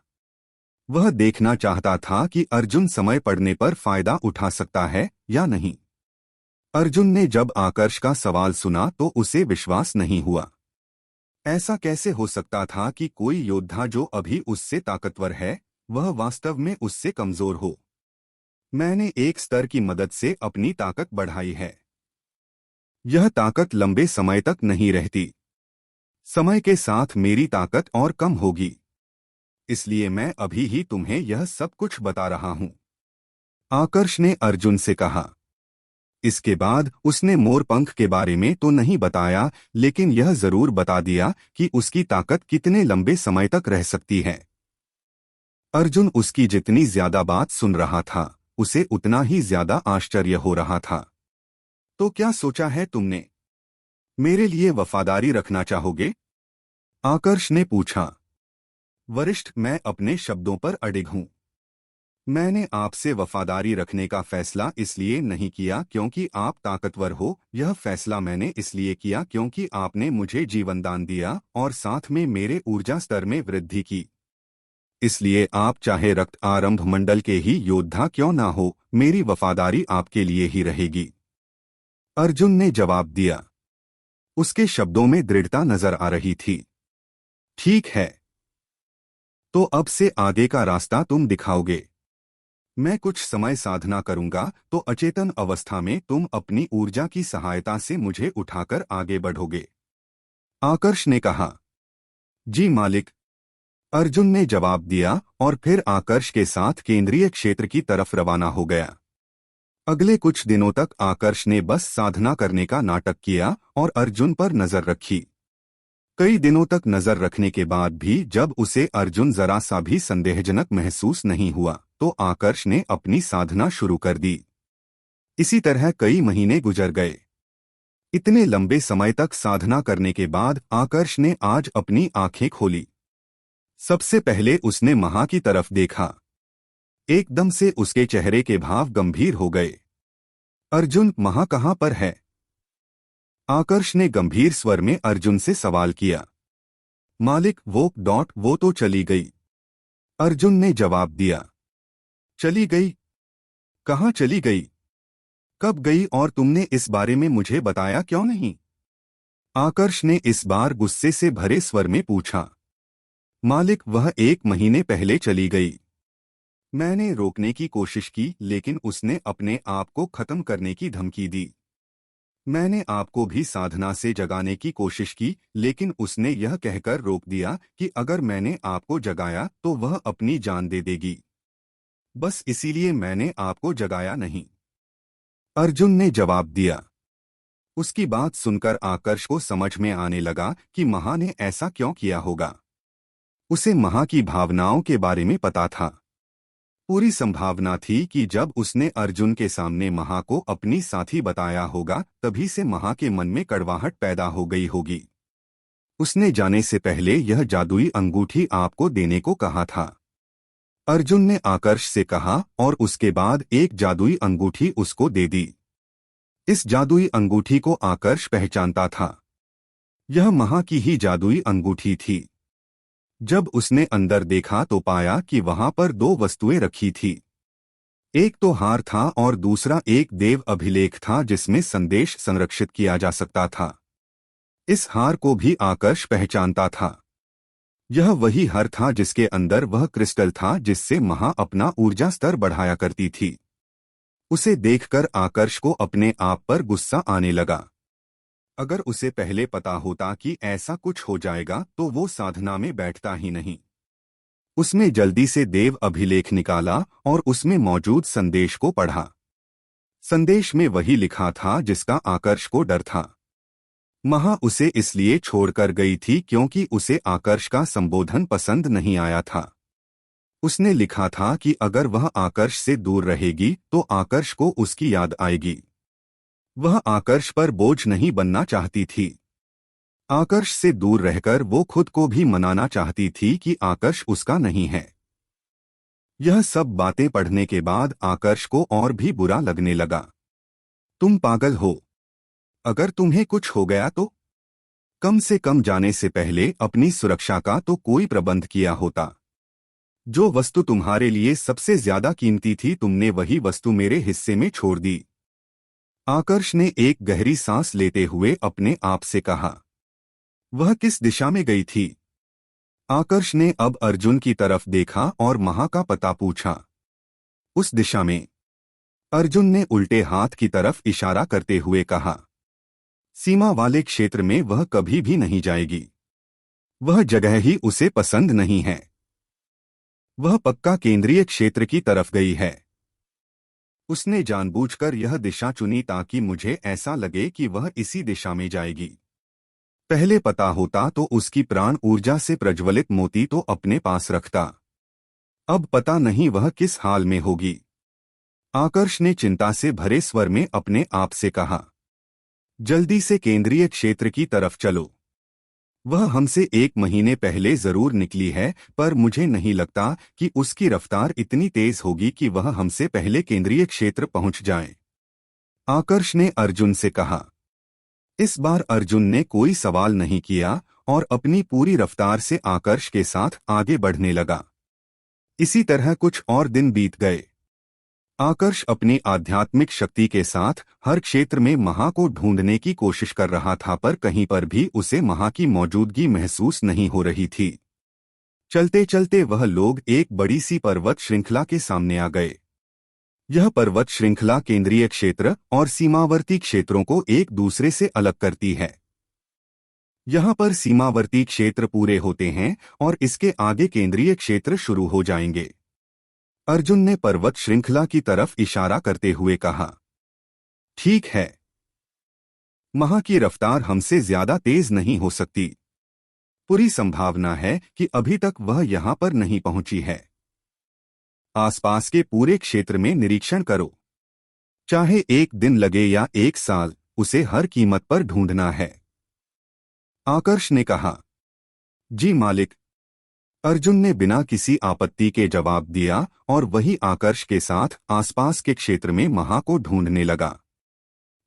वह देखना चाहता था कि अर्जुन समय पड़ने पर फायदा उठा सकता है या नहीं। अर्जुन ने जब आकर्ष का सवाल सुना तो उसे विश्वास नहीं हुआ। ऐसा कैसे हो सकता था कि कोई योद्धा जो अभी उससे ताकतवर है, वह वास्तव में उससे कमजोर हो। मैंने एक स्तर की मदद से अपनी ताकत बढ़ाई है। यह ताकत लंबे समय तक नहीं रहती। समय के साथ मेरी ताकत और कम होगी। इसलिए मैं अभी ही तुम्हें यह सब कुछ बता रहा हूं। आकर्ष ने अर्जुन से कहा। इसके बाद उसने मोरपंख के बारे में तो नहीं बताया, लेकिन यह जरूर बता दिया कि उसकी ताकत कितने लंबे समय तक रह सकती है। अर्जुन उसकी जितनी ज्यादा बात सुन रहा था, उसे उतना ही ज्यादा आश्चर्य हो रहा था। तो क्या सोचा है तुमने? मेरे लिए वफादारी रखना चाहोगे? आकर्ष ने पूछा। वरिष्ठ, मैं अपने शब्दों पर अडिग हूं। मैंने आपसे वफादारी रखने का फैसला इसलिए नहीं किया क्योंकि आप ताकतवर हो। यह फैसला मैंने इसलिए किया क्योंकि आपने मुझे जीवनदान दिया और साथ में मेरे ऊर्जा स्तर में वृद्धि की। इसलिए आप चाहे रक्त आरंभ मंडल के ही योद्धा क्यों ना हो, मेरी वफादारी आपके लिए ही रहेगी। अर्जुन ने जवाब दिया। उसके शब्दों में दृढ़ता नजर आ रही थी। ठीक है, तो अब से आगे का रास्ता तुम दिखाओगे। मैं कुछ समय साधना करूंगा तो अचेतन अवस्था में तुम अपनी ऊर्जा की सहायता से मुझे उठाकर आगे बढ़ोगे। आकर्ष ने कहा। जी मालिक, अर्जुन ने जवाब दिया और फिर आकर्ष के साथ केंद्रीय क्षेत्र की तरफ रवाना हो गया। अगले कुछ दिनों तक आकर्ष ने बस साधना करने का नाटक किया और अर्जुन पर नजर रखी। कई दिनों तक नजर रखने के बाद भी जब उसे अर्जुन जरा सा भी संदेहजनक महसूस नहीं हुआ तो आकर्ष ने अपनी साधना शुरू कर दी। इसी तरह कई महीने गुजर गए। इतने लंबे समय तक साधना करने के बाद आकर्ष ने आज अपनी आंखें खोली। सबसे पहले उसने महा की तरफ देखा। एकदम से उसके चेहरे के भाव गंभीर हो गए। अर्जुन, महा कहाँ पर है? आकर्ष ने गंभीर स्वर में अर्जुन से सवाल किया। मालिक, वो तो चली गई, अर्जुन ने जवाब दिया। चली गई? कहाँ चली गई? कब गई और तुमने इस बारे में मुझे बताया क्यों नहीं? आकर्ष ने इस बार गुस्से से भरे स्वर में पूछा। मालिक, वह 1 महीने पहले चली गई। मैंने रोकने की कोशिश की लेकिन उसने अपने आप को खत्म करने की धमकी दी। मैंने आपको भी साधना से जगाने की कोशिश की लेकिन उसने यह कहकर रोक दिया कि अगर मैंने आपको जगाया तो वह अपनी जान दे देगी। बस इसीलिए मैंने आपको जगाया नहीं, अर्जुन ने जवाब दिया। उसकी बात सुनकर आकर्ष को समझ में आने लगा कि महा ने ऐसा क्यों किया होगा। उसे महा की भावनाओं के बारे में पता था। पूरी संभावना थी कि जब उसने अर्जुन के सामने महा को अपनी साथी बताया होगा तभी से महा के मन में कड़वाहट पैदा हो गई होगी। उसने जाने से पहले यह जादुई अंगूठी आपको देने को कहा था, अर्जुन ने आकर्ष से कहा और उसके बाद एक जादुई अंगूठी उसको दे दी। इस जादुई अंगूठी को आकर्ष पहचानता था। यह महा की ही जादुई अंगूठी थी। जब उसने अंदर देखा तो पाया कि वहां पर 2 वस्तुएं रखी थी। एक तो हार था और दूसरा एक देव अभिलेख था जिसमें संदेश संरक्षित किया जा सकता था। इस हार को भी आकर्ष पहचानता था। यह वही हार था जिसके अंदर वह क्रिस्टल था जिससे महा अपना ऊर्जा स्तर बढ़ाया करती थी। उसे देखकर आकर्ष को अपने आप पर गुस्सा आने लगा। अगर उसे पहले पता होता कि ऐसा कुछ हो जाएगा तो वो साधना में बैठता ही नहीं। उसने जल्दी से देव अभिलेख निकाला और उसमें मौजूद संदेश को पढ़ा। संदेश में वही लिखा था जिसका आकर्ष को डर था। महा उसे इसलिए छोड़कर गई थी क्योंकि उसे आकर्ष का संबोधन पसंद नहीं आया था। उसने लिखा था कि अगर वह आकर्ष से दूर रहेगी तो आकर्ष को उसकी याद आएगी। वह आकर्ष पर बोझ नहीं बनना चाहती थी। आकर्ष से दूर रहकर वो खुद को भी मनाना चाहती थी कि आकर्ष उसका नहीं है। यह सब बातें पढ़ने के बाद आकर्ष को और भी बुरा लगने लगा। तुम पागल हो। अगर तुम्हें कुछ हो गया तो? कम से कम जाने से पहले अपनी सुरक्षा का तो कोई प्रबंध किया होता। जो वस्तु तुम्हारे लिए सबसे ज्यादा कीमती थी तुमने वही वस्तु मेरे हिस्से में छोड़ दी। आकर्ष ने एक गहरी सांस लेते हुए अपने आप से कहा। वह किस दिशा में गई थी? आकर्ष ने अब अर्जुन की तरफ देखा और महा का पता पूछा। उस दिशा में, अर्जुन ने उल्टे हाथ की तरफ इशारा करते हुए कहा। सीमा वाले क्षेत्र में वह कभी भी नहीं जाएगी। वह जगह ही उसे पसंद नहीं है। वह पक्का केंद्रीय क्षेत्र की तरफ गई है। उसने जानबूझकर यह दिशा चुनी ताकि मुझे ऐसा लगे कि वह इसी दिशा में जाएगी। पहले पता होता तो उसकी प्राण ऊर्जा से प्रज्वलित मोती तो अपने पास रखता। अब पता नहीं वह किस हाल में होगी। आकर्ष ने चिंता से भरे स्वर में अपने आप से कहा। जल्दी से केंद्रीय क्षेत्र की तरफ चलो। वह हमसे 1 महीने पहले जरूर निकली है पर मुझे नहीं लगता कि उसकी रफ्तार इतनी तेज होगी कि वह हमसे पहले केंद्रीय क्षेत्र पहुंच जाए, आकर्ष ने अर्जुन से कहा। इस बार अर्जुन ने कोई सवाल नहीं किया और अपनी पूरी रफ्तार से आकर्ष के साथ आगे बढ़ने लगा। इसी तरह कुछ और दिन बीत गए। आकर्ष अपनी आध्यात्मिक शक्ति के साथ हर क्षेत्र में महा को ढूंढने की कोशिश कर रहा था, पर कहीं पर भी उसे महा की मौजूदगी महसूस नहीं हो रही थी। चलते चलते वह लोग एक बड़ी सी पर्वत श्रृंखला के सामने आ गए। यह पर्वत श्रृंखला केंद्रीय क्षेत्र और सीमावर्ती क्षेत्रों को एक दूसरे से अलग करती है। यहाँ पर सीमावर्ती क्षेत्र पूरे होते हैं और इसके आगे केंद्रीय क्षेत्र शुरू हो जाएंगे। अर्जुन ने पर्वत श्रृंखला की तरफ इशारा करते हुए कहा, ठीक है, महा की रफ्तार हमसे ज्यादा तेज नहीं हो सकती। पूरी संभावना है कि अभी तक वह यहाँ पर नहीं पहुंची है। आसपास के पूरे क्षेत्र में निरीक्षण करो। चाहे एक दिन लगे या एक साल, उसे हर कीमत पर ढूंढना है। आकर्ष ने कहा, जी मालिक। अर्जुन ने बिना किसी आपत्ति के जवाब दिया और वही आकर्ष के साथ आसपास के क्षेत्र में महा को ढूंढने लगा।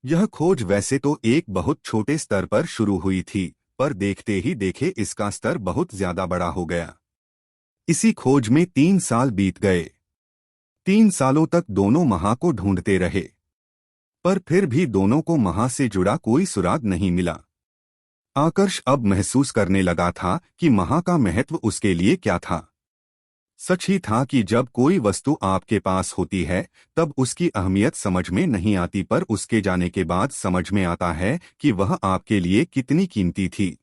यह खोज वैसे तो एक बहुत छोटे स्तर पर शुरू हुई थी, पर देखते ही देखे इसका स्तर बहुत ज्यादा बड़ा हो गया। इसी खोज में 3 साल बीत गए। 3 सालों तक दोनों महा को ढूंढते रहे, पर फिर भी दोनों को महा से जुड़ा कोई सुराग नहीं मिला। आकर्ष अब महसूस करने लगा था कि महा का महत्व उसके लिए क्या था। सच ही था कि जब कोई वस्तु आपके पास होती है तब उसकी अहमियत समझ में नहीं आती, पर उसके जाने के बाद समझ में आता है कि वह आपके लिए कितनी कीमती थी।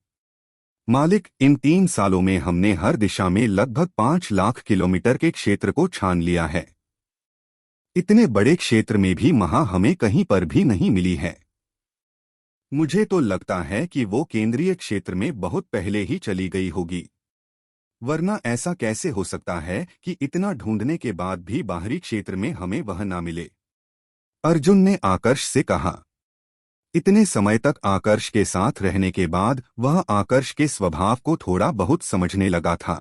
मालिक, इन 3 सालों में हमने हर दिशा में लगभग 5 लाख किलोमीटर के क्षेत्र को छान लिया है। इतने बड़े क्षेत्र में भी महा हमें कहीं पर भी नहीं मिली है। मुझे तो लगता है कि वो केंद्रीय क्षेत्र में बहुत पहले ही चली गई होगी, वरना ऐसा कैसे हो सकता है कि इतना ढूंढने के बाद भी बाहरी क्षेत्र में हमें वह ना मिले। अर्जुन ने आकर्ष से कहा। इतने समय तक आकर्ष के साथ रहने के बाद वह आकर्ष के स्वभाव को थोड़ा बहुत समझने लगा था।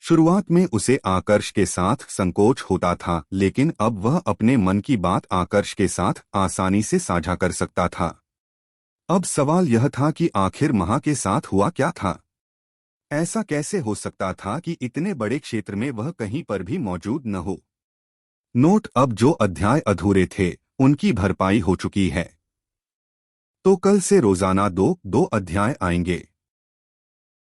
शुरुआत में उसे आकर्ष के साथ संकोच होता था, लेकिन अब वह अपने मन की बात आकर्ष के साथ आसानी से साझा कर सकता था। अब सवाल यह था कि आखिर महा के साथ हुआ क्या था। ऐसा कैसे हो सकता था कि इतने बड़े क्षेत्र में वह कहीं पर भी मौजूद न हो। नोट, अब जो अध्याय अधूरे थे उनकी भरपाई हो चुकी है, तो कल से रोजाना 2 अध्याय आएंगे।